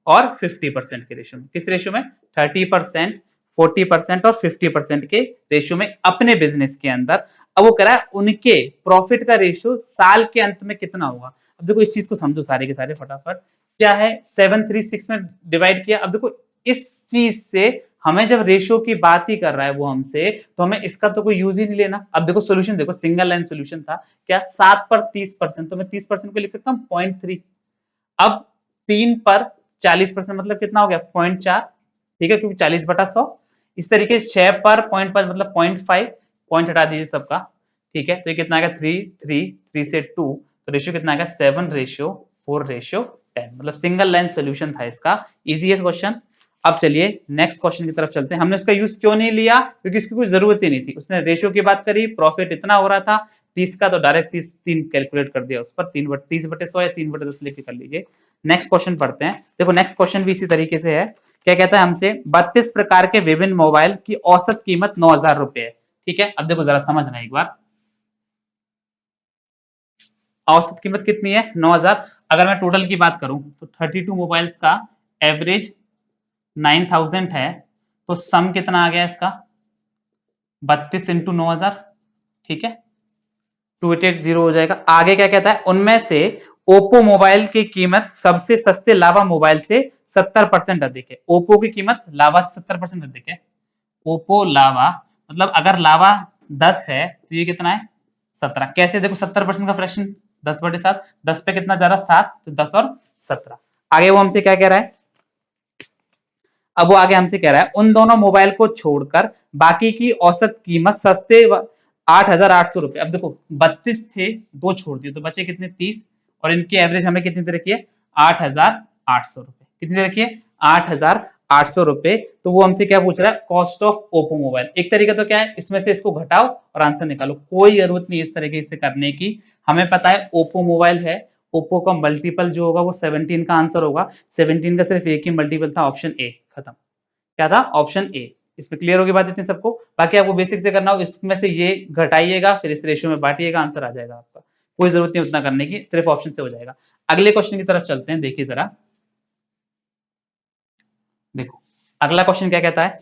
और 50% के रेशियो में। किस रेशियो में, 30%, 40% और 50% के रेशियो में अपने बिजनेस के अंदर। अब वो कह रहा है उनके प्रॉफिट का रेशियो साल के अंत में कितना होगा। अब देखो इस चीज को समझो सारे के सारे फटाफट, क्या है, 7:3:6 में डिवाइड किया। अब देखो इस चीज से हमें जब रेशियो की बात ही कर रहा है वो हमसे, तो हमें इसका तो कोई यूज ही नहीं लेना। अब देखो सोल्यूशन देखो, सिंगल लाइन सोल्यूशन था क्या, 7 पर 30%, तो मैं 30% को लिख सकता हूँ 0.3। अब 3 पर 40% मतलब कितना हो गया, 0.4, ठीक है, क्योंकि 40/100। इस तरीके से 6 पर 0.5 मतलब 0.5, पॉइंट हटा दीजिए सबका, ठीक है, तो ये कितना आ गया, 3 से 2, तो रेशियो कितना आ गया, 7:4:10, मतलब सिंगल लाइन सोल्यूशन था इसका, इजी है क्वेश्चन। अब चलिए नेक्स्ट क्वेश्चन की तरफ चलते हैं। हमने उसका यूज क्यों नहीं लिया, क्योंकि इसकी कोई जरूरत ही नहीं थी। उसने रेशियो की बात करी, प्रॉफिट इतना हो रहा था 30 का, तो डायरेक्ट 30 3 कैलकुलेट कर दिया उस पर, 30/100 या 3/10 लेके कर लीजिए। नेक्स्ट क्वेश्चन पढ़ते हैं। देखो नेक्स्ट क्वेश्चन भी इसी तरीके से है, क्या कहता है हमसे, 32 प्रकार के विभिन्न मोबाइल की औसत कीमत 9,000 रुपए है, ठीक है। अब देखो जरा समझना एक बार, औसत कीमत कितनी है, 9,000। अगर मैं टोटल की बात करूं तो 32 मोबाइल्स का एवरेज 9,000 है, तो सम कितना आ गया इसका, 32 इंटू 9,000, ठीक है, 2880 हो जाएगा। आगे क्या कहता है, उनमें से ओप्पो मोबाइल की कीमत सबसे सस्ते लावा मोबाइल से 70% अधिक है। ओप्पो की कीमत लावा से 70% अधिक है। ओप्पो लावा, मतलब अगर लावा 10 है तो ये कितना है, 17। कैसे, देखो 70% का फ्रैक्शन 10/7, 10 पे कितना जा रहा है, 7, तो 10 और 17। आगे वो हमसे क्या कह रहा है, अब वो आगे हमसे कह रहा है उन दोनों मोबाइल को छोड़कर बाकी की औसत कीमत सस्ते 8,800 रुपए। अब देखो 32 थे, दो छोड़ दिए, तो बचे कितने, 30, और इनकी एवरेज हमें कितनी दे रखी है, 8,800 रुपए। कितनी दे रखी है, 8,800 रुपए। तो वो हमसे क्या पूछ रहा है, कॉस्ट ऑफ ओप्पो मोबाइल। एक तरीका तो क्या है, इसमें से इसको घटाओ और आंसर निकालो, कोई जरूरत नहीं इस तरीके से करने की। हमें पता है ओप्पो मोबाइल है, ओप्पो का मल्टीपल जो होगा वो 17 का आंसर होगा। 17 का सिर्फ एक ही मल्टीपल था, ऑप्शन ए, खत्म। क्या था, ऑप्शन ए। इसमें क्लियर होगी बात इतनी सबको। बाकी आपको बेसिक से करना हो, इसमें से ये घटाइएगा फिर इस रेशियो में बांटिएगा, आंसर आ जाएगा आपका। कोई जरूरत नहीं उतना करने की, सिर्फ ऑप्शन से हो जाएगा। अगले क्वेश्चन की तरफ चलते हैं, देखिए जरा। देखो अगला क्वेश्चन क्या कहता है,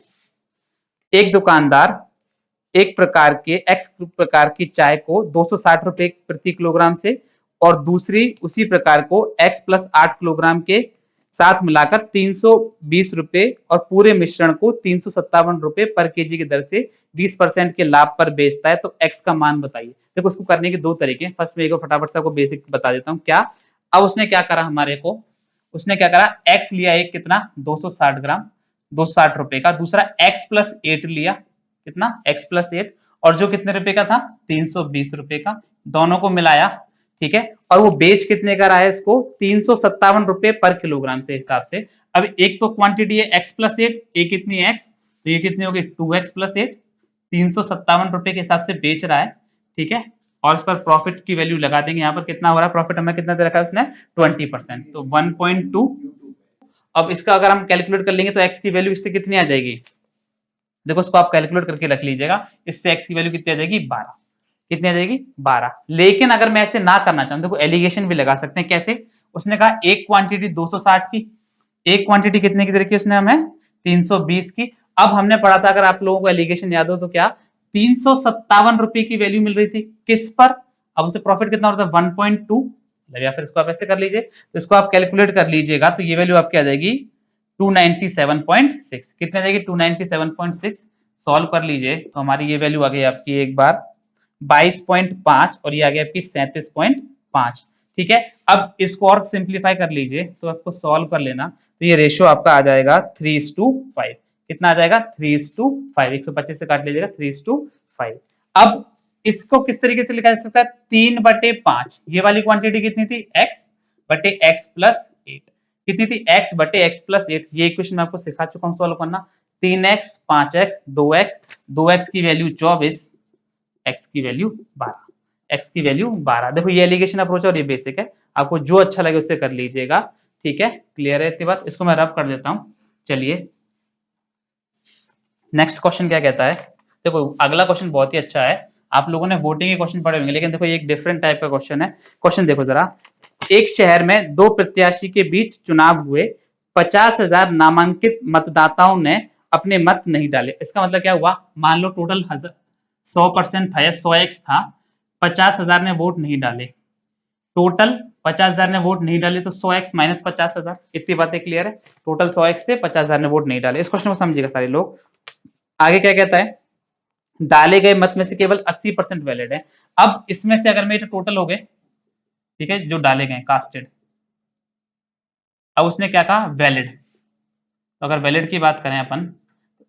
एक दुकानदार एक प्रकार के एक्स प्रकार की चाय को 260 रुपए प्रति किलोग्राम से और दूसरी उसी प्रकार को एक्स प्लस 8 किलोग्राम के साथ मिलाकर 320 रुपए और पूरे मिश्रण को 357 रुपए पर केजी की दर से 20% के लाभ पर बेचता है, तो एक्स का मान बताइए। देखो उसको करने के दो तरीके हैं। फर्स्ट में एक फटाफट से आपको बेसिक बता देता हूं क्या। अब उसने क्या करा, हमारे को उसने क्या करा, एक्स लिया एक कितना 260 ग्राम 260 रुपए का, दूसरा एक्स प्लस 8 लिया, कितना एक्स प्लस 8, और जो कितने रुपए का था 320 रुपए का, दोनों को मिलाया, ठीक है। और वो बेच कितने का रहा है इसको 357 रुपए पर किलोग्राम से हिसाब से। अब एक तो क्वांटिटी है एक्स प्लस 8, एक कितनी एक्स, तो ये कितनी होगी 2x प्लस 8, 357 रुपए के हिसाब से बेच रहा है, ठीक है। और इस पर प्रॉफिट की वैल्यू लगा देंगे, यहाँ पर कितना हो रहा है प्रॉफिट, हमें कितना दे रखा है उसने 20%, तो 1.2। अब इसका अगर हम कैलकुलेट कर लेंगे तो एक्स की वैल्यू इससे कितनी आ जाएगी, देखो इसको आप कैलकुलेट करके रख लीजिएगा, इससे एक्स की वैल्यू कितनी आ जाएगी 12, कितनी आ जाएगी 12। लेकिन अगर मैं ऐसे ना करना चाहूं, देखो एलिगेशन भी लगा सकते हैं, कैसे, उसने कहा एक क्वांटिटी 260 की, एक क्वांटिटी कितने की दे रखी है उसने हमें 320 की। अब हमने पढ़ा था, अगर आप लोगों को एलिगेशन याद हो तो, क्या 357 रुपए की वैल्यू मिल रही थी किस पर, अब उसे प्रॉफिट कितना होता है 1.2, या फिर इसको आप ऐसे कर लीजिए, तो इसको आप कैलकुलेट कर लीजिएगा, तो ये वैल्यू आपकी आ जाएगी 297.6, कितने आ जाएगी 297.6। सॉल्व कर लीजिए तो हमारी ये वैल्यू आ गई आपकी एक बार 22.5 और ये आ गया आपकी 37.5, ठीक है। अब इसको और सिंप्लीफाई कर लीजिए तो आपको सॉल्व कर लेना, तो ये रेशियो आपका आ जाएगा 3:5, कितना आ जाएगा 3:5, 125 से काट लीजिएगा 3:5। अब इसको किस तरीके से लिखा जा सकता है, 3/5, ये वाली क्वांटिटी कितनी थी x बटे x प्लस 8, कितनी थी x बटे x प्लस 8, ये इक्वेशन मैं आपको सिखा चुका हूं सॉल्व करना, 3x 5x 2x, 2x की वैल्यू 24, x की वैल्यू 12, x की वैल्यू 12। देखो ये एलिगेशन अप्रोच और ये बेसिक है, आपको जो अच्छा लगे उससे कर लीजिएगा, ठीक है। क्लियर है इतनी बात, इसको मैं रब कर देता हूं। चलिए नेक्स्ट क्वेश्चन क्या कहता है, देखो अगला क्वेश्चन बहुत ही अच्छा है, आप लोगों ने वोटिंग के क्वेश्चन पढ़े होंगे, लेकिन देखो ये एक डिफरेंट टाइप का क्वेश्चन है। क्वेश्चन देखो जरा, एक शहर में दो प्रत्याशी के बीच चुनाव हुए, 50,000 नामांकित मतदाताओं ने अपने मत नहीं डाले। इसका मतलब क्या हुआ, मान लो टोटल 100% था या 100x था, 50,000 ने वोट नहीं डाले, टोटल 50,000 ने वोट नहीं डाले, तो 100x माइनस 50,000, इतनी बातें क्लियर है। टोटल 100x थे, 50,000 ने वोट नहीं डाले, इस क्वेश्चन को समझिएगा सारे लोग। आगे क्या कहता है, डाले गए मत में से केवल 80% वैलिड है। अब इसमें से अगर मेरे टोटल हो गए, ठीक है, जो डाले गए कास्टेड, अब उसने क्या कहा वैलिड, तो अगर वैलिड की बात करें अपन,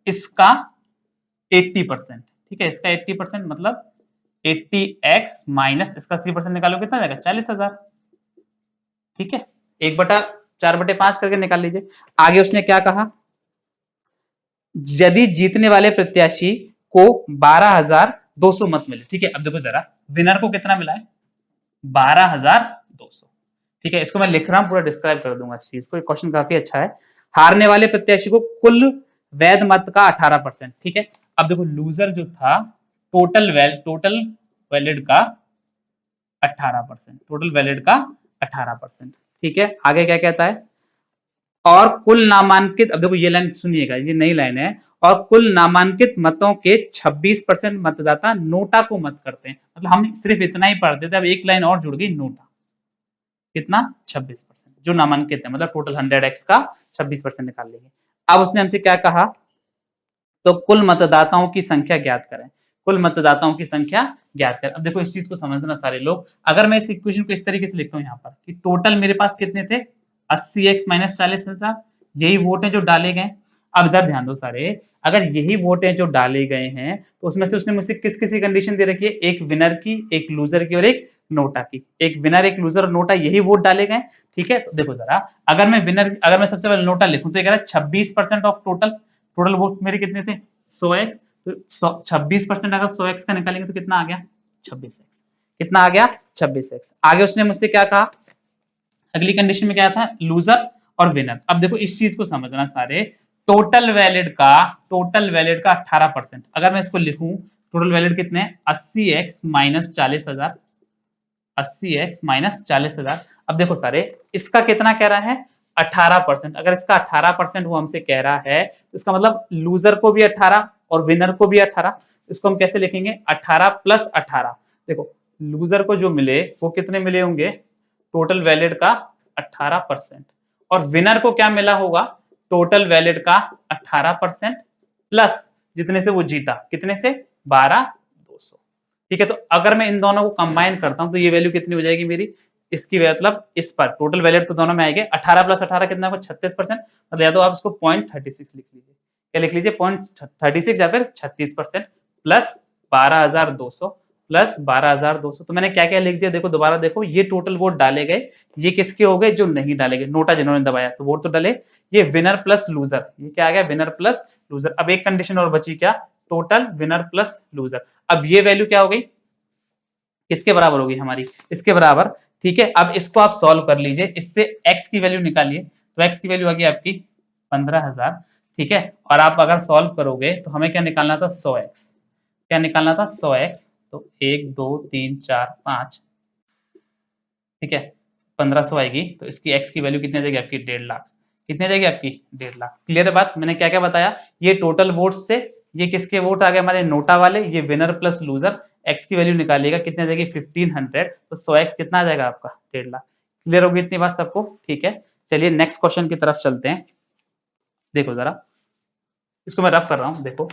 इसका 80%, ठीक है, इसका 80% मतलब 80x माइनस इसका 80% निकालो, कितना जाएगा 40,000, ठीक है, 1/4/5 करके निकाल लीजिए। आगे उसने क्या कहा, यदि जीतने वाले प्रत्याशी को 12,200 मत मिले, ठीक है। अब देखो जरा, विनर को कितना मिला है 12,200, ठीक है। इसको मैं लिख रहा हूं, पूरा डिस्क्राइब कर दूंगा इस चीज को, क्वेश्चन काफी अच्छा है। हारने वाले प्रत्याशी को कुल वैध मत का 18%, ठीक है। अब देखो लूजर जो था, टोटल वैलिड का 18%, टोटल वैलिड का 18%, ठीक है। आगे क्या कहता है, और कुल नामांकित, अब देखो ये लाइन सुनिएगा, ये नई लाइन है, और कुल नामांकित मतों के 26% मतदाता नोटा को मत करते हैं। मतलब हम सिर्फ इतना ही पढ़ते थे, अब एक लाइन और जुड़ गई नोटा, कितना 26%, जो नामांकित है, मतलब टोटल 100x का 26% निकाल लेंगे। अब उसने हमसे क्या कहा, तो कुल मतदाताओं की संख्या ज्ञात करें, कुल मतदाताओं की संख्या ज्ञात करें। अब देखो इस चीज को समझना सारे लोग, अगर मैं इस इक्वेशन को इस तरीके से लिखता हूं यहाँ पर कि टोटल मेरे पास कितने थे 80x माइनस 40,000, यही वोट है जो डाले गए। अब इधर ध्यान दो सारे, अगर यही वोट है जो डाले गए हैं, तो उसमें से उसने मुझसे किस किसी कंडीशन दे रखी है, एक विनर की, एक लूजर की और एक नोटा की, एक विनर एक लूजर और नोटा, यही वोट डाले गए, ठीक है। तो देखो जरा, अगर मैं विनर, अगर मैं सबसे पहले नोटा लिखूं तो ये कह रहा है 26% ऑफ टोटल, टोटल वोट मेरे कितने थे 100x, तो 26% अगर 100x का निकालेंगे तो कितना आ गया 26x, कितना आ गया 26x। आगे उसने मुझसे क्या कहा, अगली कंडीशन में क्या था लूजर और विनर। अब देखो इस चीज को समझना सारे, टोटल वैलिड का 18%। अगर मैं इसको लिखूं, टोटल वैलिड कितने हैं, 80x माइनस 40,000, 80x माइनस 40,000। अब देखो सारे, इसका कितना कह रहा है, 18%। अगर इसका 18% वो हमसे कह रहा है, तो इसका मतलब लूजर को भी 18 और विनर को भी 18। इसको हम कैसे लिखेंगे, 18 प्लस 18। देखो लूजर को जो मिले वो कितने मिले होंगे, टोटल वैलिड का 18%, और विनर को क्या मिला होगा, टोटल वैलिड का 18% प्लस जितने से वो जीता, कितने से, 12,200। ठीक है, तो अगर मैं इन दोनों को कंबाइन करता हूं तो ये वैल्यू कितनी हो जाएगी मेरी, इसकी मतलब इस पर टोटल वैल्यू तो दोनों में आएंगे, 18 प्लस 18 कितना होगा, 36%। मतलब या तो आप इसको 0.36 लिख लीजिए, क्या लिख लीजिए, 0.36 या फिर 36% प्लस 12,200 प्लस 12,200। तो मैंने क्या क्या लिख दिया, देखो दोबारा देखो, ये टोटल वोट डाले गए, ये किसके हो गए, जो नहीं डाले गए, नोटा जिन्होंने दबाया तो वोट तो डले। ये विनर प्लस लूजर, ये क्या आ गया, विनर प्लस लूजर। अब एक कंडीशन और बची, क्या, टोटल विनर प्लस लूजर। अब ये वैल्यू क्या हो गई, किसके बराबर होगी हमारी, इसके बराबर। ठीक है, अब इसको आप सॉल्व कर लीजिए, इससे x की वैल्यू निकालिए, तो x की वैल्यू आ गई आपकी 15,000। ठीक है, और आप अगर सॉल्व करोगे तो हमें क्या निकालना था, 100x। क्या निकालना था, 100x। तो 1 2 3 4 5, ठीक है, 1500 आएगी, तो इसकी x की वैल्यू कितनी आ जाएगी आपकी, 1.5 लाख। कितनी आ जाएगी आपकी, 1.5 लाख। क्लियर है बात, मैंने क्या क्या बताया, ये टोटल वोट्स थे, ये किसके वोट आ गए, हमारे नोटा वाले, ये विनर प्लस लूजर। x की वैल्यू निकालिएगा, कितनी आ जाएगी, 1500, तो 100x कितना आ जाएगा आपका, 1.5 लाख। क्लियर होगी इतनी बात सबको, ठीक है। चलिए नेक्स्ट क्वेश्चन की तरफ चलते हैं। देखो जरा, इसको मैं रफ कर रहा हूं, देखो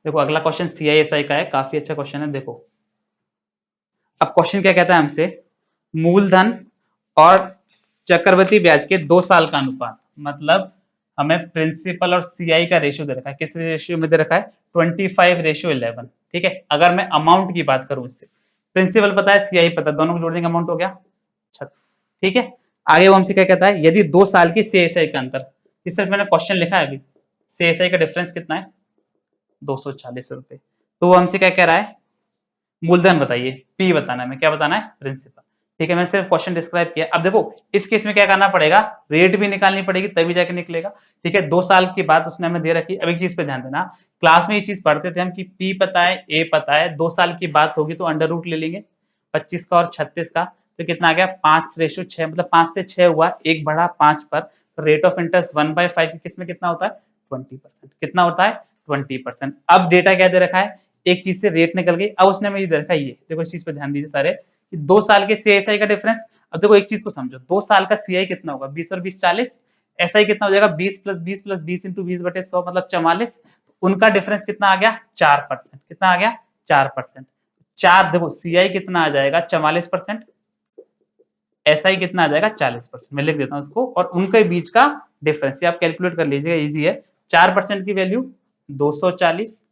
देखो अगला क्वेश्चन CISI का है, काफी अच्छा क्वेश्चन है। देखो अब क्वेश्चन क्या कहता है हमसे, मूलधन और चक्रवृद्धि ब्याज के 2 साल का अनुपात, मतलब हमें प्रिंसिपल और सीआई का रेशियो दे रखा है, किस रेशियो में दे रखा है, 25:11। ठीक है, अगर मैं अमाउंट की बात करूं, इससे प्रिंसिपल पता है, सीआई पता है, दोनों को जोड़ने का अमाउंट हो गया 36। ठीक है, आगे वो हमसे क्या कहता है, यदि 2 साल की सीएसआई का अंतर, इस तरफ मैंने क्वेश्चन लिखा है अभी, सीएसआई का डिफरेंस कितना है, 240 रुपए। तो वो हमसे क्या कह रहा है, मूलधन बताइए, पी बताना है, मैं क्या बताना है, प्रिंसिपल। ठीक है, मैंने सिर्फ क्वेश्चन डिस्क्राइब किया। अब देखो इस केस में क्या करना पड़ेगा, रेट भी निकालनी पड़ेगी, तभी जाके निकलेगा। ठीक है, 2 साल की बात उसने हमें दे रखी। अब एक चीज पे ध्यान देना, क्लास में ये चीज पढ़ते थे हम कि पी पता है, ए पता है, 2 साल की बात होगी तो अंडर रूट ले लेंगे 25 का और 36 का, तो कितना आ गया, 5:6, मतलब 5 से 6 हुआ, एक बढ़ा 5 पर। रेट ऑफ इंटरेस्ट 1/5 किस में कितना होता है, 20%। कितना होता है, 20%। अब डेटा क्या दे रखा है, एक चीज से रेट निकल गई, अब उसने मुझे दे रखा है ये, देखो इस चीज पे ध्यान दीजिए सारे, कि 2 साल के सीआईएसआई का डिफरेंस। अब देखो एक चीज को समझो, 2 साल का सीआई कितना होगा, 20 और 20 40, एसआई कितना हो जाएगा, 20 प्लस 20 प्लस 20 इंटू 20/100, मतलब 44। उनका डिफरेंस कितना आ गया, 4%। कितना आ गया, 4%। 4, देखो सीआई कितना आ जाएगा, 44%, एसआई कितना आ जाएगा, 40%। मैं लिख देता हूं इसको, और उनके बीच का डिफरेंस ये आप कैलकुलेट कर लीजिएगा, इजी है। 4% की वैल्यू 240,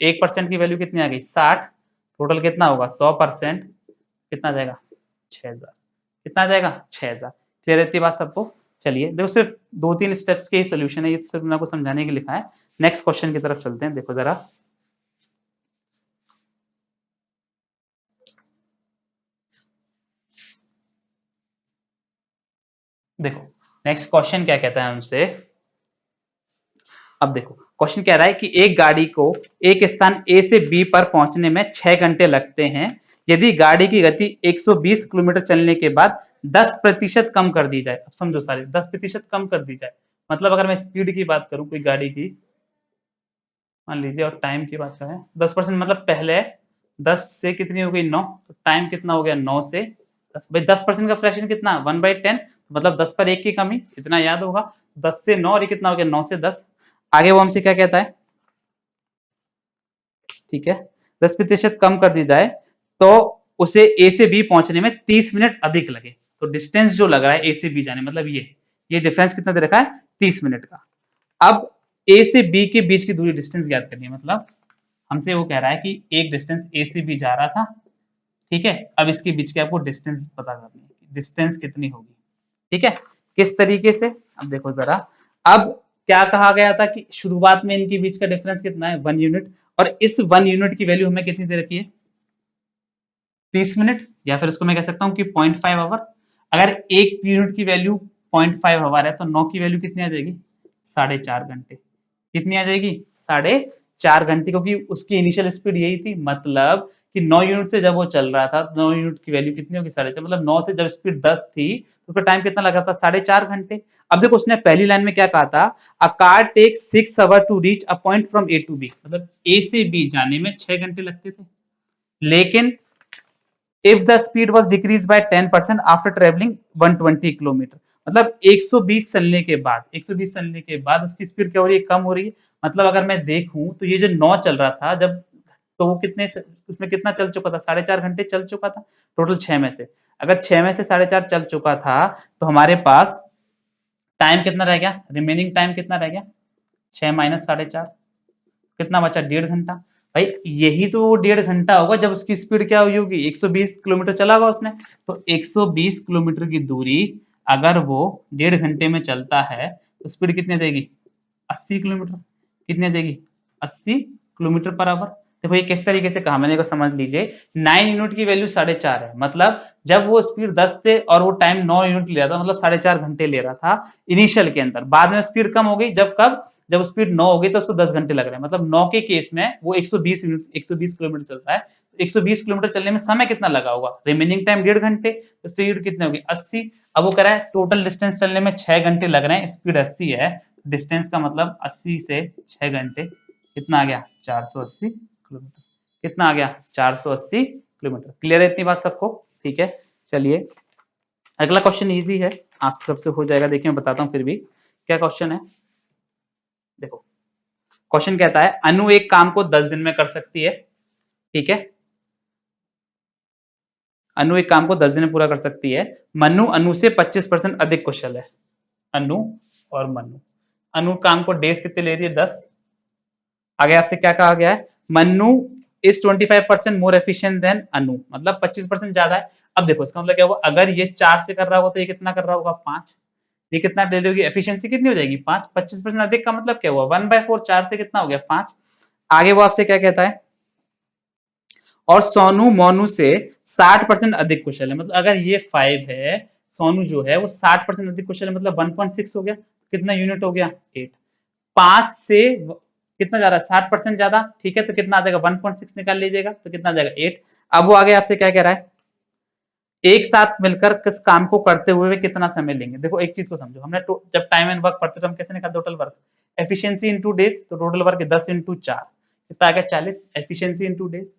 1% की वैल्यू कितनी आ गई, 60, टोटल कितना होगा 100%, कितना आ जाएगा, 6,000। कितना आ जाएगा, 6,000। क्लियर रहती है बात सबको। चलिए देखो, सिर्फ 2-3 स्टेप्स के ही सोल्यूशन है, ये सिर्फ मैंने आपको समझाने के लिए लिखा है। नेक्स्ट क्वेश्चन की तरफ चलते हैं, देखो जरा, देखो नेक्स्ट क्वेश्चन क्या कहता है हमसे। अब देखो क्वेश्चन कह रहा है कि एक गाड़ी को एक स्थान ए से बी पर पहुंचने में 6 घंटे लगते हैं, यदि गाड़ी की गति 120 किलोमीटर चलने के बाद 10% कम कर दी जाए। अब समझो सारे, 10% कम कर दी जाए, मतलब अगर मैं स्पीड की बात करूं कोई गाड़ी की, मान लीजिए, और टाइम की बात करें, 10%, मतलब पहले 10 से कितनी हो गई 9, तो टाइम कितना हो गया 9 से 10। भाई 10% का फ्रैक्शन कितना, 1/10, मतलब 10 पर 1 की कमी, इतना याद होगा। 10 से 9, और ये कितना हो गया 9 से 10। आगे वो हमसे क्या कहता है, ठीक है, 10% कम कर दी जाए तो उसे ए से बी पहुंचने में 30 मिनट अधिक लगे। तो डिस्टेंस जो लग रहा है ए से बी जाने, मतलब ये डिफरेंस कितना दे रखा है, 30 मिनट का। अब ए से बी के बीच की दूरी डिस्टेंस याद करनी है, मतलब हमसे वो कह रहा है कि एक डिस्टेंस ए से बी जा रहा था, ठीक है, अब इसके बीच की आपको डिस्टेंस पता करनी है, डिस्टेंस कितनी होगी। ठीक है, किस तरीके से, अब देखो जरा, अब क्या कहा गया था कि शुरुआत में इनके बीच का डिफरेंस कितना है, 1 यूनिट, और इस 1 यूनिट की वैल्यू हमें कितनी दे रखी है, 30 मिनट, या फिर उसको मैं कह सकता हूं कि 0.5 आवर। अगर एक यूनिट की वैल्यू 0.5 हवा है, तो 9 की वैल्यू कितनी आ जाएगी? 4.5 घंटे। कितनी आ जाएगी? 4.5 घंटे, क्योंकि उसकी इनिशियल स्पीड यही थी। मतलब कि 9 यूनिट से जब वो चल रहा था, 9 यूनिट की वैल्यू कितनी होगी? 4.5। मतलब 9 से जब स्पीड 10 थी तो उसका टाइम कितना लगा था? 4.5 घंटे। अब देखो उसने पहली लाइन में क्या कहा था? A car takes 6 hour to reach a point from A to B. मतलब ए से बी जाने में 6 घंटे लगते थे। लेकिन if the speed was decrease by 10% after travelling 120 kilometre. मतलब 120 चलने के बाद, 120 चलने के बाद उसकी स्पीड क्या हो रही है? कम हो रही है। मतलब अगर मैं देखूं तो ये जो 9 चल रहा था जब, तो वो कितने उसमें कितना चल चुका था? 4.5 घंटे चल चुका था टोटल 6 में से। अगर 6 में से 4.5 चल चुका था तो हमारे पास टाइम कितना रह गया? रिमेनिंग टाइम कितना रह गया? 6 माइनस 4.5, कितना बचा? 1.5 घंटा। भाई यही तो वो 1.5 घंटा होगा जब उसकी स्पीड क्या हुई होगी? 120 किलोमीटर चला होगा उसने। तो 120 किलोमीटर की दूरी अगर वो 1.5 घंटे में चलता है तो स्पीड कितनी देगी? 80 किलोमीटर। कितनी देगी? 80 किलोमीटर पर आवर। देखो ये किस तरीके से कहा मैंने, को समझ लीजिए। 9 यूनिट की वैल्यू 4.5 है। मतलब जब वो स्पीड 10 थे और वो टाइम 9 यूनिट ले रहा था, मतलब 4.5 घंटे ले रहा था इनिशियल के अंदर। बाद में स्पीड कम हो गई, जब कब? जब स्पीड 9 हो गई तो उसको 10 घंटे लग रहे हैं। मतलब 9 के केस में वो 120 यूनिट 120 किलोमीटर चल रहा है। 120 किलोमीटर चलने में समय कितना लगा होगा? रिमेनिंग टाइम 1.5 घंटे। तो स्पीड कितनी होगी? 80। अब वो कह रहा है टोटल डिस्टेंस चलने में 6 घंटे लग रहे हैं, स्पीड 80 है। डिस्टेंस का मतलब 80 से 6 घंटे कितना आ गया? 480 किलोमीटर। कितना आ गया? 480 किलोमीटर। क्लियर है इतनी बात सबको? ठीक है, चलिए अगला क्वेश्चन इजी है, आप सबसे हो जाएगा। देखिए मैं बताता हूँ फिर भी क्या क्वेश्चन है। देखो क्वेश्चन कहता है अनु एक काम को 10 दिन में कर सकती है। ठीक है, अनु एक काम को 10 दिन में पूरा कर सकती है। मनु अनु से 25% अधिक कुशल है। अनु और मनु, अनु काम को डेज कितने ले रही है? 10। आगे आपसे क्या कहा गया है? Manu is 25% more efficient than Anu. मतलब 25% ज्यादा है। अब देखो इसका मतलब क्या हुआ? अगर ये 4 से कर रहा होगा तो ये कितना कर रहा होगा? 5। ये कितना ले लोगी? एफिशिएंसी कितनी हो जाएगी? 5। 25% अधिक का मतलब क्या हुआ? 1/4। 4 से कितना हो गया? 5। आगे वो आपसे क्या कहता है? और सोनू मोनू से 60% अधिक कुशल है। मतलब अगर ये 5 है, सोनू जो है वो 60% अधिक कुशल है, मतलब 1.6 हो गया। कितना यूनिट हो गया? 8। 5 से कितना जा रहा है? 60% ज्यादा। ठीक है, तो कितना आ जाएगा? 1.6 निकाल लीजिएगा तो कितना आ जाएगा? 8। अब वो आगे आपसे क्या कह रहा है? एक साथ मिलकर किस काम को करते हुए कितना समय लेंगे? देखो एक चीज को समझो, हमने जब टाइम एंड वर्क पढ़ते तो हम कैसे निकालते? Total work. Efficiency into days, तो टोटल वर्क 10 इंटू 4 कितना आ गया? 40। Efficiency into days.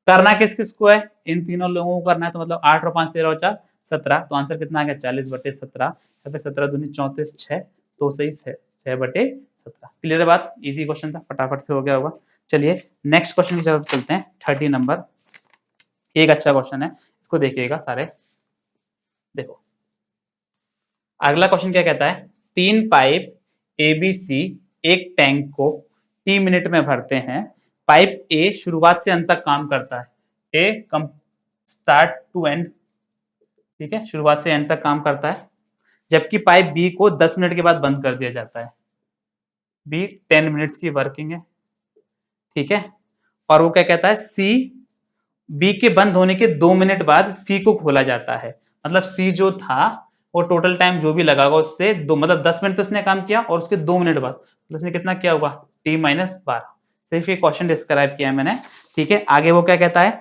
करना किस किस को है? इन तीनों लोगों को करना है, तो मतलब 8 और 5 13 और 4 17। तो आंसर कितना आ गया? 40/17। यहाँ पे 17 दूनी 34 6 तो सही 6/17। क्लियर है बात? इजी क्वेश्चन था, फटाफट से हो गया होगा। चलिए नेक्स्ट क्वेश्चन की तरफ चलते हैं। 30 नंबर एक अच्छा क्वेश्चन है, इसको देखिएगा सारे। देखो अगला क्वेश्चन क्या कहता है? 3 पाइप एबीसी एक टैंक को 3 मिनट में भरते हैं। पाइप ए शुरुआत से अंत तक काम करता है। ए कम स्टार्ट टू एंड, ठीक है, शुरुआत से एंड तक काम करता है। जबकि पाइप बी को 10 मिनट के बाद बंद कर दिया जाता है। बी 10 मिनट्स की वर्किंग है। ठीक है, और वो क्या कहता है? सी बी के बंद होने के 2 मिनट बाद सी को खोला जाता है। मतलब सी जो था वो टोटल टाइम जो भी लगा होगा उससे दो, मतलब 10 मिनट तो उसने काम किया और उसके 2 मिनट बाद तो उसने कितना किया होगा? T-12। सिर्फ ये क्वेश्चन डिस्क्राइब किया है मैंने। ठीक है, आगे वो क्या कहता है?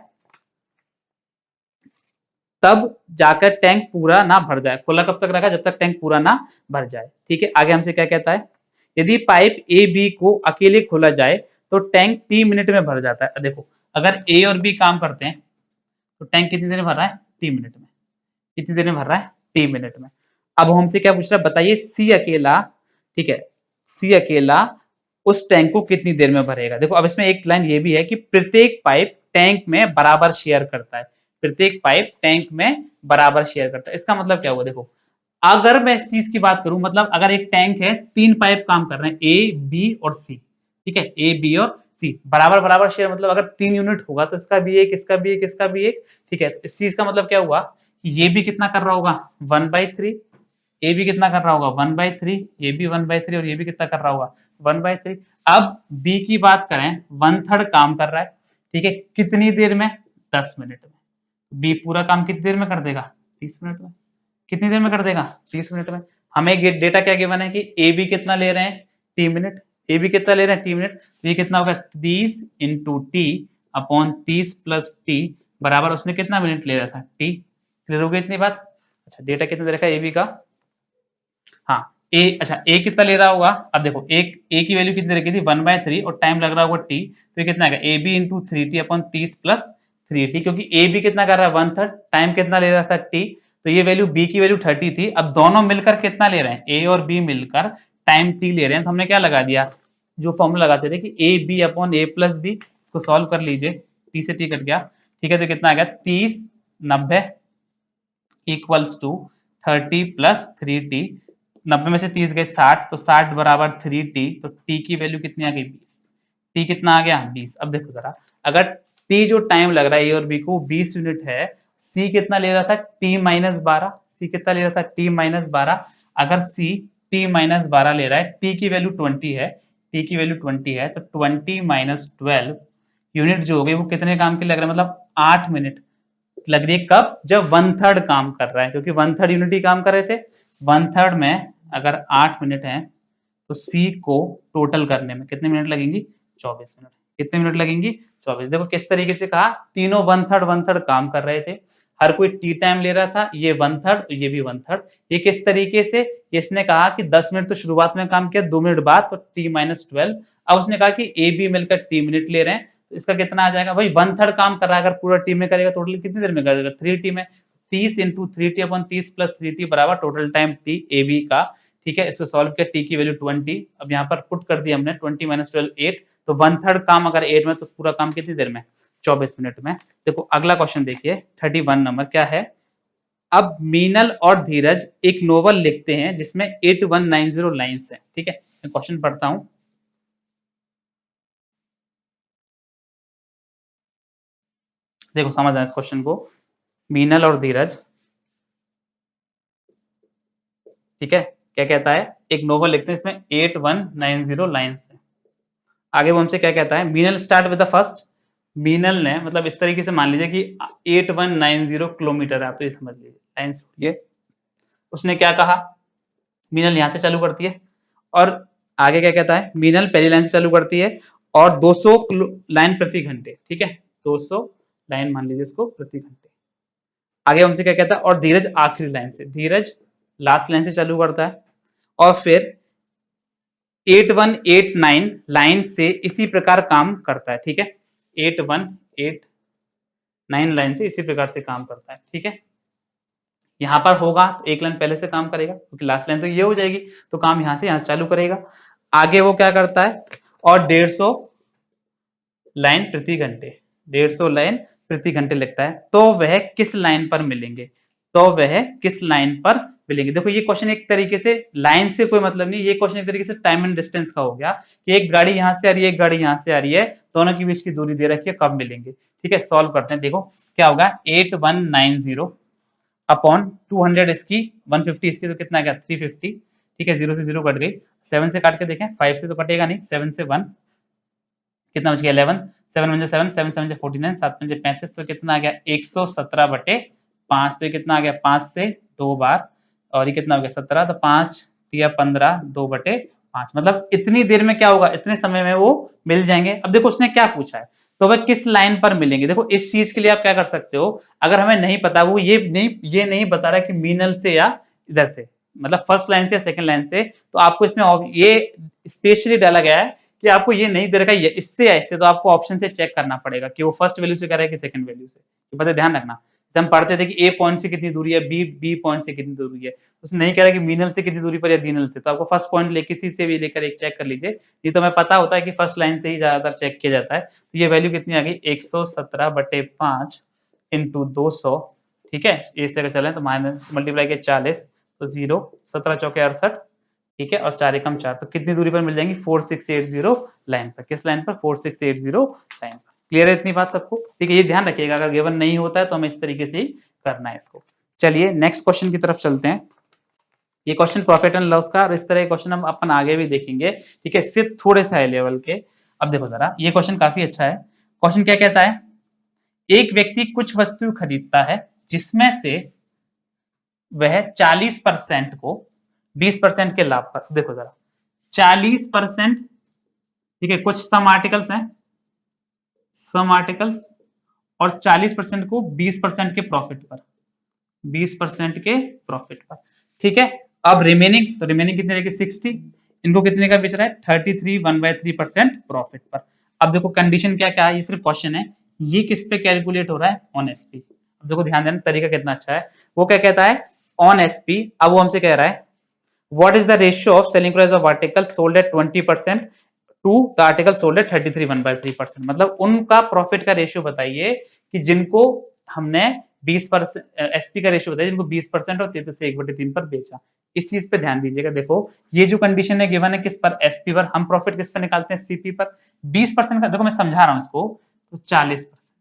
तब जाकर टैंक पूरा ना भर जाए। खुला कब तक रखा? जब तक टैंक पूरा ना भर जाए। ठीक है, आगे हमसे क्या कहता है? यदि पाइप ए बी को अकेले खोला जाए तो टैंक 3 मिनट में भर जाता है। देखो अगर ए और बी काम करते हैं तो टैंक कितनी देर में भर रहा है? 3 मिनट में। कितनी देर में भर रहा है? 3 मिनट में। अब हमसे क्या पूछ रहा है? बताइए सी अकेला, ठीक है, सी अकेला उस टैंक को कितनी देर में भरेगा? देखो अब इसमें एक लाइन ये भी है कि प्रत्येक पाइप टैंक में बराबर शेयर करता है। प्रत्येक पाइप टैंक में बराबर शेयर करता है। इसका मतलब क्या हुआ? देखो अगर मैं इस चीज की बात करूं, मतलब अगर एक टैंक है, 3 पाइप काम कर रहे हैं, ए बी और सी। ठीक है, ए बी और सी बराबर बराबर शेयर, मतलब अगर 3 यूनिट होगा तो इसका भी एक, इसका भी एक, इसका भी एक। ठीक है, तो इस चीज का मतलब क्या हुआ? ये भी कितना कर रहा होगा? 1/3। ए भी कितना कर रहा होगा? 1/3। ये भी 1/3 और ये भी कितना कर रहा होगा? 1/3। अब बी की बात करें, 1/3 काम कर रहा है। ठीक है, कितनी देर में? 10 मिनट में। बी पूरा काम कितनी देर में कर देगा? 30 मिनट में। कितनी देर में कर देगा? 30 मिनट में। हमें डेटा क्या गिवन है कि ए बी कितना ले रहे हैं, टी मिनट, ए बी कितना ले रहे हैं टी मिनट, तो ये कितना होगा 30 into T upon 30 plus T बराबर उसने कितना मिनट ले रहा था टी। क्लियर हो गई इतनी बात। अच्छा डेटा कितना दे रखा है ए बी का, हाँ ए, अच्छा ए कितना ले रहा होगा, अब देखो एक ए की वैल्यू कितनी रखी थी 1/3 और टाइम लग रहा होगा टी, तो ये कितना आएगा A B into 3t upon 30 plus 3t, क्योंकि ए बी कितना कर रहा है 1/3, टाइम कितना ले रहा था टी, तो ये वैल्यू बी की वैल्यू 30 थी, अब दोनों मिलकर कितना ले रहे हैं ए और बी मिलकर टाइम टी ले रहे हैं, तो हमने क्या लगा दिया जो फॉर्मूला लगाते थे कि A B upon A plus B, इसको सॉल्व कर लीजिए, टी से टी कट गया, ठीक है, तो कितना आ गया 30 90 इक्वल्स टू 30 प्लस 3t, 90 में से 30 गए 60, तो 60 बराबर 3t, तो t की वैल्यू कितनी आ गई 20, t कितना आ गया 20। अब देखो जरा, अगर t जो टाइम लग रहा है ए और बी को 20 यूनिट है, c कितना ले रहा था t माइनस 12, c कितना ले रहा था t माइनस 12, अगर c t माइनस 12 ले रहा है, t की वैल्यू 20 है, t की वैल्यू 20 है, तो 20 माइनस 12 यूनिट जो हो गई वो कितने काम के लग रहा है, मतलब 8 मिनट लग रही है, कब, जब 1/3 काम कर रहा है, क्योंकि 1/3 यूनिट ही काम कर रहे थे, 1/3 में अगर 8 मिनट है तो सी को टोटल करने में कितने मिनट लगेंगी 24 मिनट, कितने मिनट लगेंगी 24। देखो किस तरीके से कहा, तीनों 1/3 काम कर रहे थे, हर कोई टी टाइम ले रहा था, ये 1/3 ये भी 1/3, ये किस तरीके से, इसने कहा कि 10 मिनट तो शुरुआत में काम किया, 2 मिनट बाद तो टी माइनस 12, अब उसने कहा कि ए बी मिलकर टी मिनट ले रहे हैं, तो इसका कितना आ जाएगा भाई 1/3 काम कर रहा है, अगर पूरा टी में करेगा टोटल कितनी देर में करेगा 3t में, 30 into 3t upon 30 plus 3t बराबर total time T A B का, ठीक है, इसको सॉल्व किया, टी की वैल्यू 20, अब यहाँ पर पुट कर दिया हमने 20 माइनस 12 8, तो 1/3 काम अगर 8 में, तो पूरा काम कितनी देर में 24 मिनट में। देखो अगला क्वेश्चन देखिए 31 नंबर क्या है, अब मीनल और धीरज एक नोवेल लिखते हैं जिसमें 8190 लाइन्स है, ठीक है, मैं क्वेश्चन पढ़ता हूं, देखो समझ आए इस क्वेश्चन को, मीनल और धीरज, ठीक है, क्या कहता है, एक नोवेल लिखते हैं इसमें 8190 लाइन्स है, आगे वो हमसे क्या कहता है, Meenal start with the first, Meenal ने मतलब इस तरीके से मान लीजिए कि 8190 किलोमीटर है, आप तो ये समझ लीजिए लाइन्स, ये उसने क्या कहा, मीनल यहां से चालू करती है और आगे क्या कहता है, मीनल पहली लाइन से चालू करती है और 200 लाइन प्रति घंटे, ठीक है, 200 लाइन मान लीजिए इसको प्रति घंटे, आगे हमसे क्या कहता है, और धीरज आखिरी लाइन से, धीरज लास्ट लाइन से चालू करता है और फिर 8189 लाइन से इसी प्रकार काम करता है, ठीक है, 8189 लाइन से इसी प्रकार से काम करता है, ठीक है, यहां पर होगा तो एक लाइन पहले से काम करेगा क्योंकि लास्ट लाइन तो ये हो जाएगी, तो काम यहां से चालू करेगा, आगे वो क्या करता है और 150 लाइन प्रति घंटे, 150 लाइन प्रति घंटे लगता है, तो वह किस लाइन पर मिलेंगे, तो वह किस लाइन पर मिलेंगे। देखो ये क्वेश्चन एक तरीके से लाइन से कोई मतलब नहीं, ये क्वेश्चन एक तरीके से टाइम एंड डिस्टेंस का हो गया कि एक गाड़ी यहां से आ रही है, एक गाड़ी यहां से आ रही है, दोनों के बीच की दूरी दे रखी है, कब मिलेंगे, ठीक है, सॉल्व करते हैं, देखो क्या होगा 8190 अपॉन 200 इसकी 150 इसकी, तो कितना आ गया 350, ठीक है, 0 से 0 कट गई, 7 से काट के देखें, 5 से तो कटेगा नहीं, 7 से 1 कितना बच गया 11, 7 1 7 7 7 49 7 5 35, तो कितना आ गया 117/5, तो ये कितना आ गया 5 से 2 बार और ये कितना हो गया 17, तो 5 तिया 15 2/5, मतलब इतनी देर में क्या होगा, इतने समय में वो मिल जाएंगे। अब देखो उसने क्या पूछा है, तो वह किस लाइन पर मिलेंगे, देखो इस चीज के लिए आप क्या कर सकते हो, अगर हमें नहीं पता, वो ये नहीं बता रहा कि मीनल से या इधर से, मतलब फर्स्ट लाइन से या सेकंड लाइन से, तो आपको इसमें ये स्पेशली डाला गया है कि आपको ये नहीं दे रखा है इससे या इससे, तो आपको ऑप्शन से चेक करना पड़ेगा कि वो फर्स्ट वैल्यू से कर रहा है कि सेकंड वैल्यू से, तो पता ध्यान रखना, हम पढ़ते थे कि ए पॉइंट से कितनी दूरी है, बी पॉइंट से कितनी दूरी है, उसने नहीं कह रहा कि मीनल से कितनी दूरी पर या दीनल से, तो आपको फर्स्ट पॉइंट ले किसी से भी लेकर एक चेक कर लीजिए, नहीं तो हमें पता होता है कि फर्स्ट लाइन से ही ज्यादातर चेक किया जाता है, तो ये वैल्यू कितनी आ गई 117/5 इंटू 200, ठीक है, ए से अगर चले तो माइनस मल्टीप्लाई के 40, तो 0 17 चौके 68, ठीक है, और 4 एकम 4, तो कितनी दूरी पर मिल जाएंगी 4680 लाइन पर, किस लाइन पर 4680 लाइन पर। क्लियर है इतनी बात सबको, ठीक है, ये ध्यान रखिएगा अगर गिवन नहीं होता है तो हमें इस तरीके से ही करना है इसको। चलिए नेक्स्ट क्वेश्चन की तरफ चलते हैं, ये क्वेश्चन प्रॉफिट एंड लॉस का, और इस तरह के क्वेश्चन हम अपन आगे भी देखेंगे, ठीक है, सिर्फ थोड़े से हाई लेवल के। अब देखो जरा ये क्वेश्चन काफी अच्छा है, क्वेश्चन क्या कहता है, एक व्यक्ति कुछ वस्तु खरीदता है जिसमें से वह 40% को 20% के लाभ पर। देखो जरा 40%, ठीक है, कुछ सम आर्टिकल्स हैं, सम आर्टिकल्स, और 40% को 20% के प्रॉफिट पर, 20% के प्रॉफिट पर, ठीक है। अब रिमेनिंग, तो रिमेनिंग कितने रहेगी 60, इनको कितने का बेच रहा है 33 1/3% प्रॉफिट पर। अब देखो कंडीशन क्या क्या है, ये सिर्फ क्वेश्चन है, ये किस पे कैलकुलेट हो रहा है, ऑन एसपी। अब देखो ध्यान देना तरीका कितना अच्छा है, वो क्या कहता है ऑन एसपी। अब वो हमसे कह रहा है what is the ratio of selling price of article sold at 20% to the article sold at 33 1/3%, मतलब उनका प्रॉफिट का रेशियो बताइए कि जिनको हमने 20% एसपी का रेशियो बताइए जिनको 20% और 33 से 1/3 पर बेचा। इस चीज पे ध्यान दीजिएगा। देखो ये जो कंडीशन है गिवन है किस पर, एसपी पर, हम प्रॉफिट किस पर निकालते हैं, सीपी पर। 20% का, देखो मैं समझा रहा हूं इसको, तो 40%,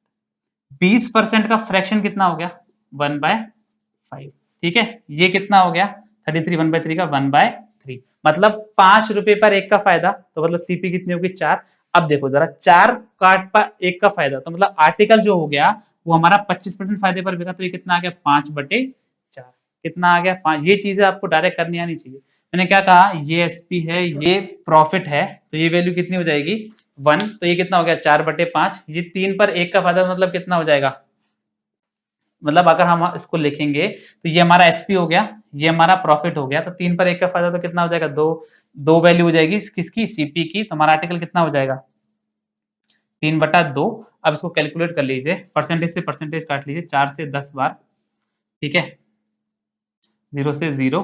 20% का फ्रैक्शन कितना हो गया 1/5, ठीक है, ये कितना हो गया 33 1/3 का 1/3, मतलब 5 रुपए पर एक का फायदा, तो मतलब सीपी कितनी होगी 4। अब देखो जरा 4 काट पर एक का फायदा, तो मतलब आर्टिकल जो हो गया वो हमारा 25% फायदे पर बिका, तो ये कितना आ गया 5/4, कितना आ गया 5। ये चीजें आपको डायरेक्ट करनी आनी चाहिए। मैंने क्या कहा, ये एसपी है, ये प्रॉफिट है, तो ये वैल्यू कितनी हो जाएगी 1, तो ये कितना हो गया 4/5, ये 3 पर एक का फायदा मतलब कितना हो जाएगा, मतलब अगर हम इसको लिखेंगे तो ये हमारा एसपी हो गया, ये हमारा प्रॉफिट हो गया, तो 3 पर एक का फायदा तो कितना हो जाएगा 2, 2 वैल्यू हो जाएगी किसकी, सीपी की, तो हमारा आर्टिकल कितना हो जाएगा 3/2। अब इसको कैलकुलेट कर लीजिए, परसेंटेज से परसेंटेज काट लीजिए, 4 से 10 बार, ठीक है, 0 से 0,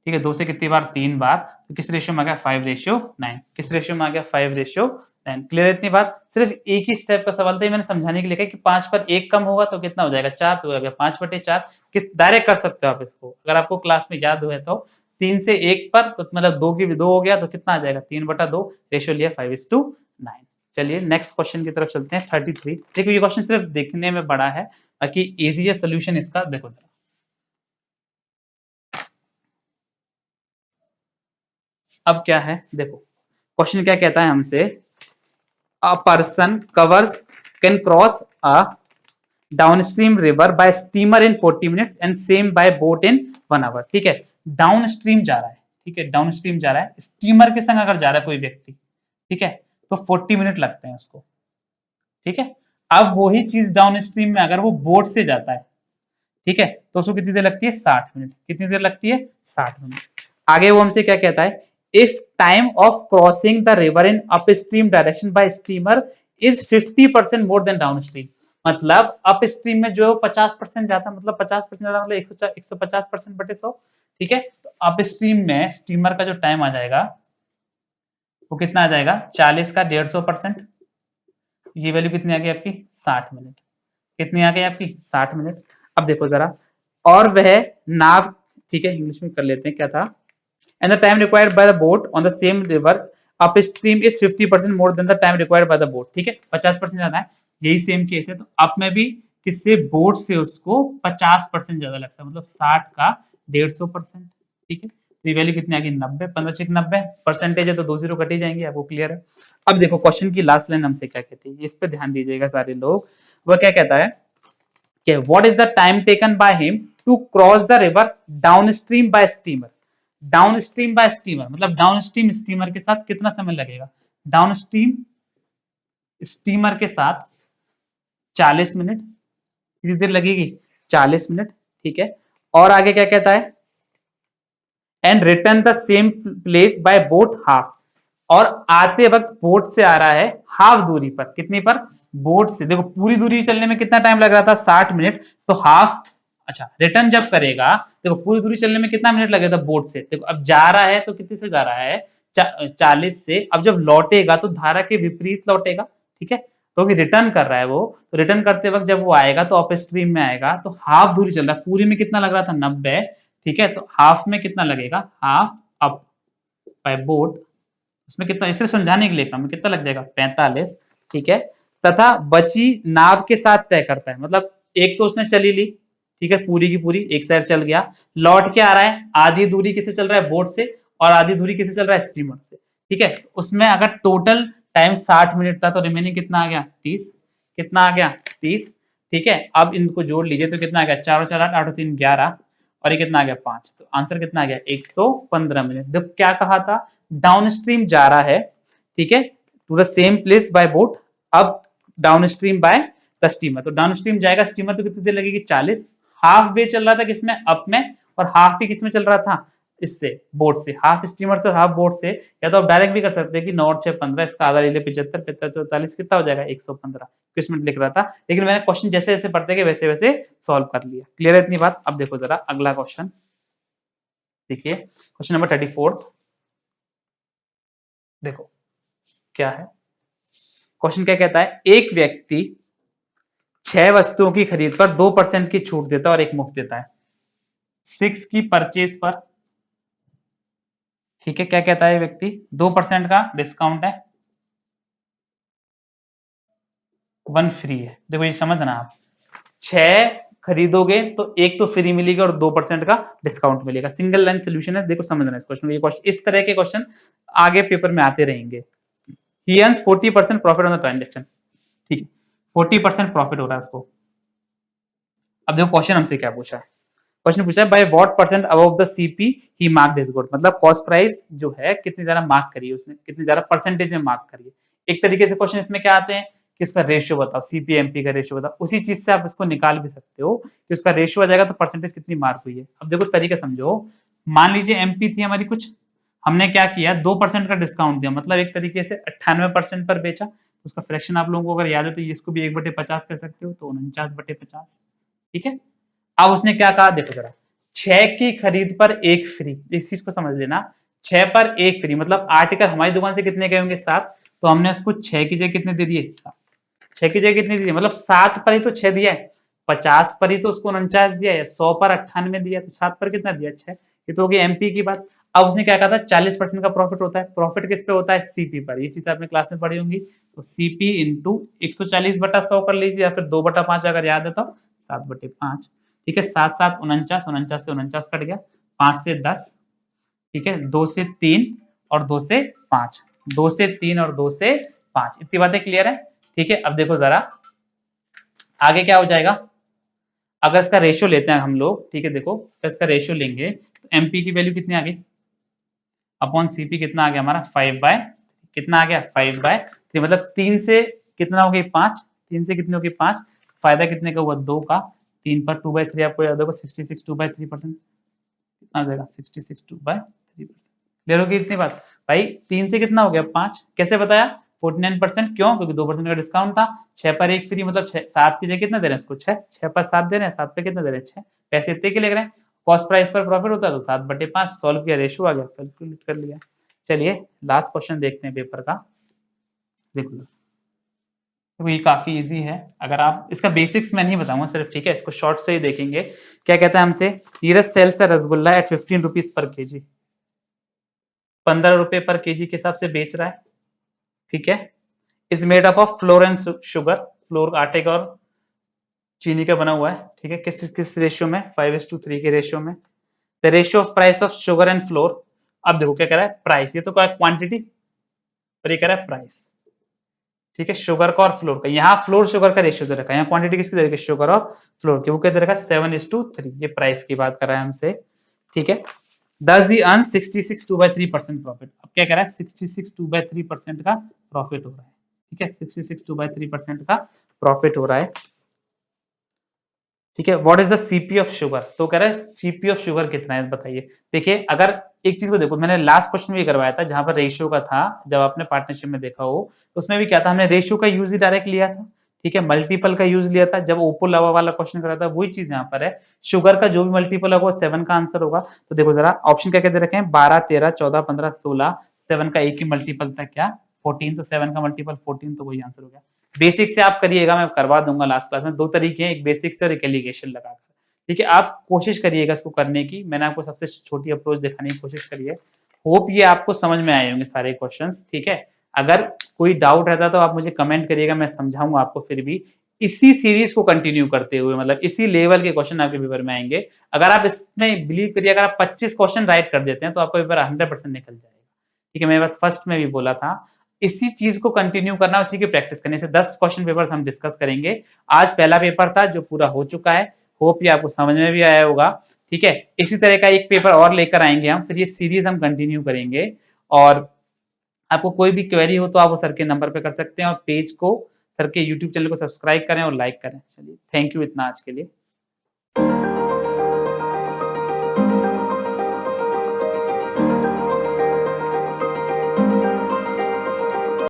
ठीक है, 2 से कितनी बार 3 बार, तो किस रेशियो में आ गया 5/9, किस रेशियो में आ गया 5/9। क्लियर है इतनी बात, सिर्फ एक ही स्टेप का सवाल था, ये मैंने समझाने के लिए कि 5 पर 1 कम होगा तो कितना हो जाएगा 4, तो हो गया 5/4। किस डायरेक्ट कर सकते हो आप इसको, अगर आपको क्लास में याद हुआ तो 3 से 1 पर, तो मतलब 2 की 2 हो गया, तो कितना आ जाएगा 3/2, रेशियो लिया 5:9। चलिए नेक्स्ट क्वेश्चन की तरफ चलते हैं 33। देखो ये क्वेश्चन सिर्फ देखने में बड़ा है, बाकी इजी है सोल्यूशन इसका, देखो जरा। अब क्या है देखो, क्वेश्चन क्या कहता है हमसे, a person covers can cross a downstream river by steamer in 40 minutes and same by boat in 1 hour, ठीक है, डाउनस्ट्रीम जा रहा है, ठीक है, डाउनस्ट्रीम जा रहा है, स्टीमर के संग अगर जा रहा है कोई व्यक्ति, ठीक है, तो 40 मिनट लगते हैं उसको, ठीक है। अब वही चीज डाउनस्ट्रीम में अगर वो बोट से जाता है, ठीक है, तो उसको कितनी देर लगती है 60 मिनट, कितनी देर लगती है 60 मिनट। आगे वो हमसे क्या कहता है, if time of crossing the river in upstream direction by steamer is 50% more than downstream, मतलब अपस्ट्रीम में जो 50% जाता है, मतलब 50% जाता है, मतलब 150%/100, ठीक है, तो अपस्ट्रीम में स्टीमर का जो टाइम आ जाएगा वो कितना आ जाएगा 40 का 150%, ये वैल्यू कितनी आ गई आपकी 60 मिनट, कितनी आ गई आपकी 60 मिनट। अब देखो जरा, और वह नाव, ठीक है, इंग्लिश में कर लेते हैं क्या था, and the time required by the boat on the same river up stream is 50% more than the time required by the boat, ठीक है, 50% ज्यादा है, यही सेम केस है, तो अप में भी किससे, बोट से उसको 50% ज्यादा लगता है, मतलब 60 का 150%, ठीक है, तो ये वैल्यू कितनी आ गई 90, 15 परसेंटेज है तो 2 जीरो कट ही जाएंगे, आपको क्लियर है। अब देखो क्वेश्चन की लास्ट लाइन हमसे क्या कहती है, इस पे ध्यान दीजिएगा सारे लोग, वह क्या कहता है कि what is the time taken by him to cross the river downstream by steamer, downstream by steamer मतलब डाउनस्ट्रीम स्टीमर के साथ कितना समय लगेगा, डाउनस्ट्रीम स्टीमर के साथ 40 मिनट, कितनी देर लगेगी 40 मिनट, ठीक है, और आगे क्या कहता है, and return the same place by boat half, और आते वक्त बोट से आ रहा है हाफ दूरी पर, कितनी पर, बोट से, देखो पूरी दूरी चलने में कितना टाइम लग रहा था 60 मिनट, तो हाफ, अच्छा रिटर्न जब करेगा, देखो पूरी दूरी चलने में कितना मिनट लगेगा बोट से, देखो अब जा रहा है तो कितने से जा रहा है 40 से, अब जब लौटेगा तो धारा के विपरीत लौटेगा, ठीक है, क्योंकि रिटर्न कर रहा है वो, तो रिटर्न करते वक्त जब वो आएगा तो अप स्ट्रीम में आएगा, तो हाफ दूरी चल रहा है, पूरी में कितना लग रहा था 90, ठीक है, तो हाफ में कितना लगेगा, हाफ अप बाय बोट, उसमें कितना, इसे समझाने के लिए काम में कितना लग जाएगा 45, ठीक है, तथा बची नाव के साथ तय करता है, मतलब एक तो उसने चली ली, ठीक है, पूरी की पूरी एक साइड चल गया, लौट के आ रहा है, आधी दूरी किससे चल रहा है बोट से, और आधी दूरी किससे चल रहा है स्टीमर से, ठीक है, उसमें अगर टोटल टाइम 60 मिनट था तो रिमेनिंग कितना आ गया 30, कितना आ गया 30, ठीक है, अब इनको जोड़ लीजिए तो कितना आ गया 4 और 4 8, 8 और 3 11, और ये कितना आ गया 5, तो आंसर कितना आ गया 115 मिनट। देखो क्या कहा था, डाउन स्ट्रीम जा रहा है, ठीक है, to the same place by boat, अब downstream by the steamer, तो डाउन स्ट्रीम जाएगा स्टीमर तो कितनी देर लगेगी 40, हाफ वे चल रहा था किसमें अप में, और हाफ ही किसमें चल रहा था इससे बोट से, हाफ स्टीमर से और हाफ बोट से, या तो आप डायरेक्ट भी कर सकते हैं कि 9 और 6 15, इसका आधा ले ले 75, 75 40 कितना हो जाएगा 115, किस मिनट लिख रहा था, लेकिन मैंने क्वेश्चन जैसे जैसे पढ़ते गए वैसे वैसे सॉल्व कर लिया। क्लियर है इतनी बात। अब देखो जरा अगला क्वेश्चन देखिए, क्वेश्चन नंबर 34, देखो क्या है क्वेश्चन, क्या कहता है, एक व्यक्ति 6 वस्तुओं की खरीद पर 2% की छूट देता है और एक मुफ्त देता है, 6 की परचेज पर, ठीक है, क्या कहता है व्यक्ति 2% का डिस्काउंट है, 1 फ्री है। देखो ये समझना आप, 6 खरीदोगे तो एक तो फ्री मिलेगी और 2% का डिस्काउंट मिलेगा, सिंगल लाइन सोल्यूशन है, देखो समझना इस क्वेश्चन, ये क्वेश्चन इस तरह के क्वेश्चन आगे पेपर में आते रहेंगे। ही earns 40% profit on the transaction, ठीक है, 40% प्रॉफिट हो रहा है उसको। अब देखो क्वेश्चन हमसे क्या पूछा है, क्वेश्चन पूछा है by what percent above the CP he marked his good, मतलब कॉस्ट प्राइस जो है कितनी ज्यादा मार्क करी है उसने, कितनी ज्यादा परसेंटेज में मार्क करी है। एक तरीके से क्वेश्चन इसमें क्या आते हैं कि उसका रेशियो बताओ, सीपीएमपी का रेशियो बताओ, उसी चीज से आप इसको निकाल भी सकते हो कि उसका रेशियो आ जाएगा तो परसेंटेज कितनी मार्क हुई है। अब देखो तरीका समझो, मान लीजिए एमपी थी हमारी कुछ, हमने क्या किया 2% का डिस्काउंट दिया, मतलब एक तरीके से 98% पर बेचा, उसका फ्रैक्शन आप लोगों को अगर याद है तो इसको भी 1/50 कर सकते हो, तो 49/50, ठीक है। अब उसने क्या कहा देखो जरा, 6 की खरीद पर 1 फ्री, इस चीज को समझ लेना, 6 पर 1 फ्री मतलब आर्टिकल हमारी दुकान से कितने गए होंगे 7, तो हमने उसको 6 की जगह कितने दे दिए 7, 6 की जगह कितने दिए, मतलब 7 पर ही तो 6 दिया है, 50 पर ही तो उसको 49 दिया है, 100 पर 98 दिया है, तो 7 पर कितना दिया 6, ये तो हो गई एमपी की बात। अब उसने क्या कहा था 40% का प्रॉफिट होता है, प्रॉफिट किस पे होता है सीपी पर, ये चीज आपने क्लास में पढ़ी होंगी, तो सीपी इंटू 140/100 कर लीजिए, या फिर 2/5 अगर याद है तो 7/5, ठीक है, 7 7 49, 49 से 49 कट गया, 5 से 10, ठीक है, 2 से 3 और 2 से 5, 2 से 3 और 2 से 5, इतनी बातें क्लियर है, ठीक है। अब देखो जरा आगे क्या हो जाएगा, अगर इसका रेशियो लेते हैं हम लोग, ठीक है, देखो अगर इसका रेशियो लेंगे तो एमपी की वैल्यू कितनी आ गई अपॉन सीपी कितना आ गया हमारा 5/, कितना आ गया 5/3, मतलब 3 से कितना हो गई 5, 3 से कितनी हो गई 5, फायदा कितने का हुआ 2 का, 3 पर 2/3 आपको याद होगा 66 2/3%, कितना आ जाएगा 66 2/3%। क्लियर होगी इतनी बात भाई, 3 से कितना हो गया 5, कैसे बताया 49%, क्यों, क्योंकि 2% का डिस्काउंट था, 6 पर 1 फ्री मतलब 7 की जगह कितना दे रहे हैं इसको 6, 6 पर 7 दे रहे हैं, 7 पे कितना दे रहे हैं 6, पैसे इतने के ले रहे हैं, कॉस्ट प्राइस पर प्रॉफिट होता है तो 7/5, सॉल्व किया रेशियो आ गया, कैलकुलेट कर लिया। चलिए लास्ट क्वेश्चन देखते हैं पेपर का, देखो तो ये काफी इजी है, अगर आप इसका बेसिक्स मैं नहीं बताऊंगा सिर्फ, ठीक है, इसको शॉर्ट से ही देखेंगे। क्या कहता है हमसे, Neeraj sells a rasgulla at 15 rupees per kg, 15 रुपए पर केजी के हिसाब से बेच रहा है, ठीक है, is made up of floor and sugar, floor आटे का और चीनी का बना हुआ है, ठीक है, किस किस रेशियो में 5:3 के रेशियो में, the ratio of price of sugar and floor. अब देखो क्या कह रहा है प्राइस, ये तो क्या क्वांटिटी और ये कह रहा है प्राइस, ठीक है, शुगर का और फ्लोर का, यहाँ फ्लोर शुगर का रेशियो दे रखा है, यहाँ क्वांटिटी किसकी दे रखी है शुगर और फ्लोर की, वो क्या दे रखा है 7:3, ये प्राइस की बात कर रहा है हमसे, ठीक है। Does he earn 66 2/3% प्रॉफिट, अब क्या कह रहा है 66 2/3% का प्रॉफिट हो रहा है, ठीक है, 66 2/3% का प्रॉफिट हो रहा है, ठीक है। What is the CP of sugar, तो कह रहा है सीपी ऑफ शुगर कितना है बताइए। देखिए अगर एक चीज को देखो, मैंने लास्ट क्वेश्चन भी करवाया था जहां पर रेशियो का था, जब आपने पार्टनरशिप में देखा हो तो उसमें भी क्या था, हमने रेशियो का यूज ही डायरेक्ट लिया था, ठीक है, मल्टीपल का यूज लिया था, जब ओपो लावा वाला क्वेश्चन करा था वही चीज यहाँ पर है, शुगर का जो भी मल्टीपल होगा 7 का आंसर होगा। तो देखो जरा ऑप्शन क्या कहते रखे हैं 12 13 14 15 16, 7 का एक ही मल्टीपल था क्या 14, तो 7 का मल्टीपल 14, तो वही आंसर हो गया। बेसिक से आप करिएगा, मैं करवा दूंगा लास्ट क्लास में, दो तरीके हैं, एक बेसिक से और एक एलिगेशन लगाकर, ठीक है, आप कोशिश करिएगा इसको करने की, मैंने आपको सबसे छोटी अप्रोच दिखाने की कोशिश करी है, होप ये आपको समझ में आए होंगे सारे क्वेश्चंस, ठीक है। अगर कोई डाउट रहता तो आप मुझे कमेंट करिएगा, मैं समझाऊंगा आपको, फिर भी इसी सीरीज को कंटिन्यू करते हुए, मतलब इसी लेवल के क्वेश्चन आपके पेपर में आएंगे। अगर आप इसमें बिलीव करिए, अगर आप 25 क्वेश्चन राइट कर देते हैं तो आपका पेपर 100% निकल जाएगा, ठीक है, मैंने बस फर्स्ट में भी बोला था, इसी चीज को कंटिन्यू करना, उसी की प्रैक्टिस करने से 10 क्वेश्चन पेपर हम डिस्कस करेंगे। आज पहला पेपर था जो पूरा हो चुका है, होप ये आपको समझ में भी आया होगा, ठीक है, इसी तरह का एक पेपर और लेकर आएंगे हम, फिर ये सीरीज हम कंटिन्यू करेंगे। और आपको कोई भी क्वेरी हो तो आप वो सर के नंबर पे कर सकते हैं, और पेज को, सर के यूट्यूब चैनल को सब्सक्राइब करें और लाइक करें। चलिए, थैंक यू इतना आज के लिए।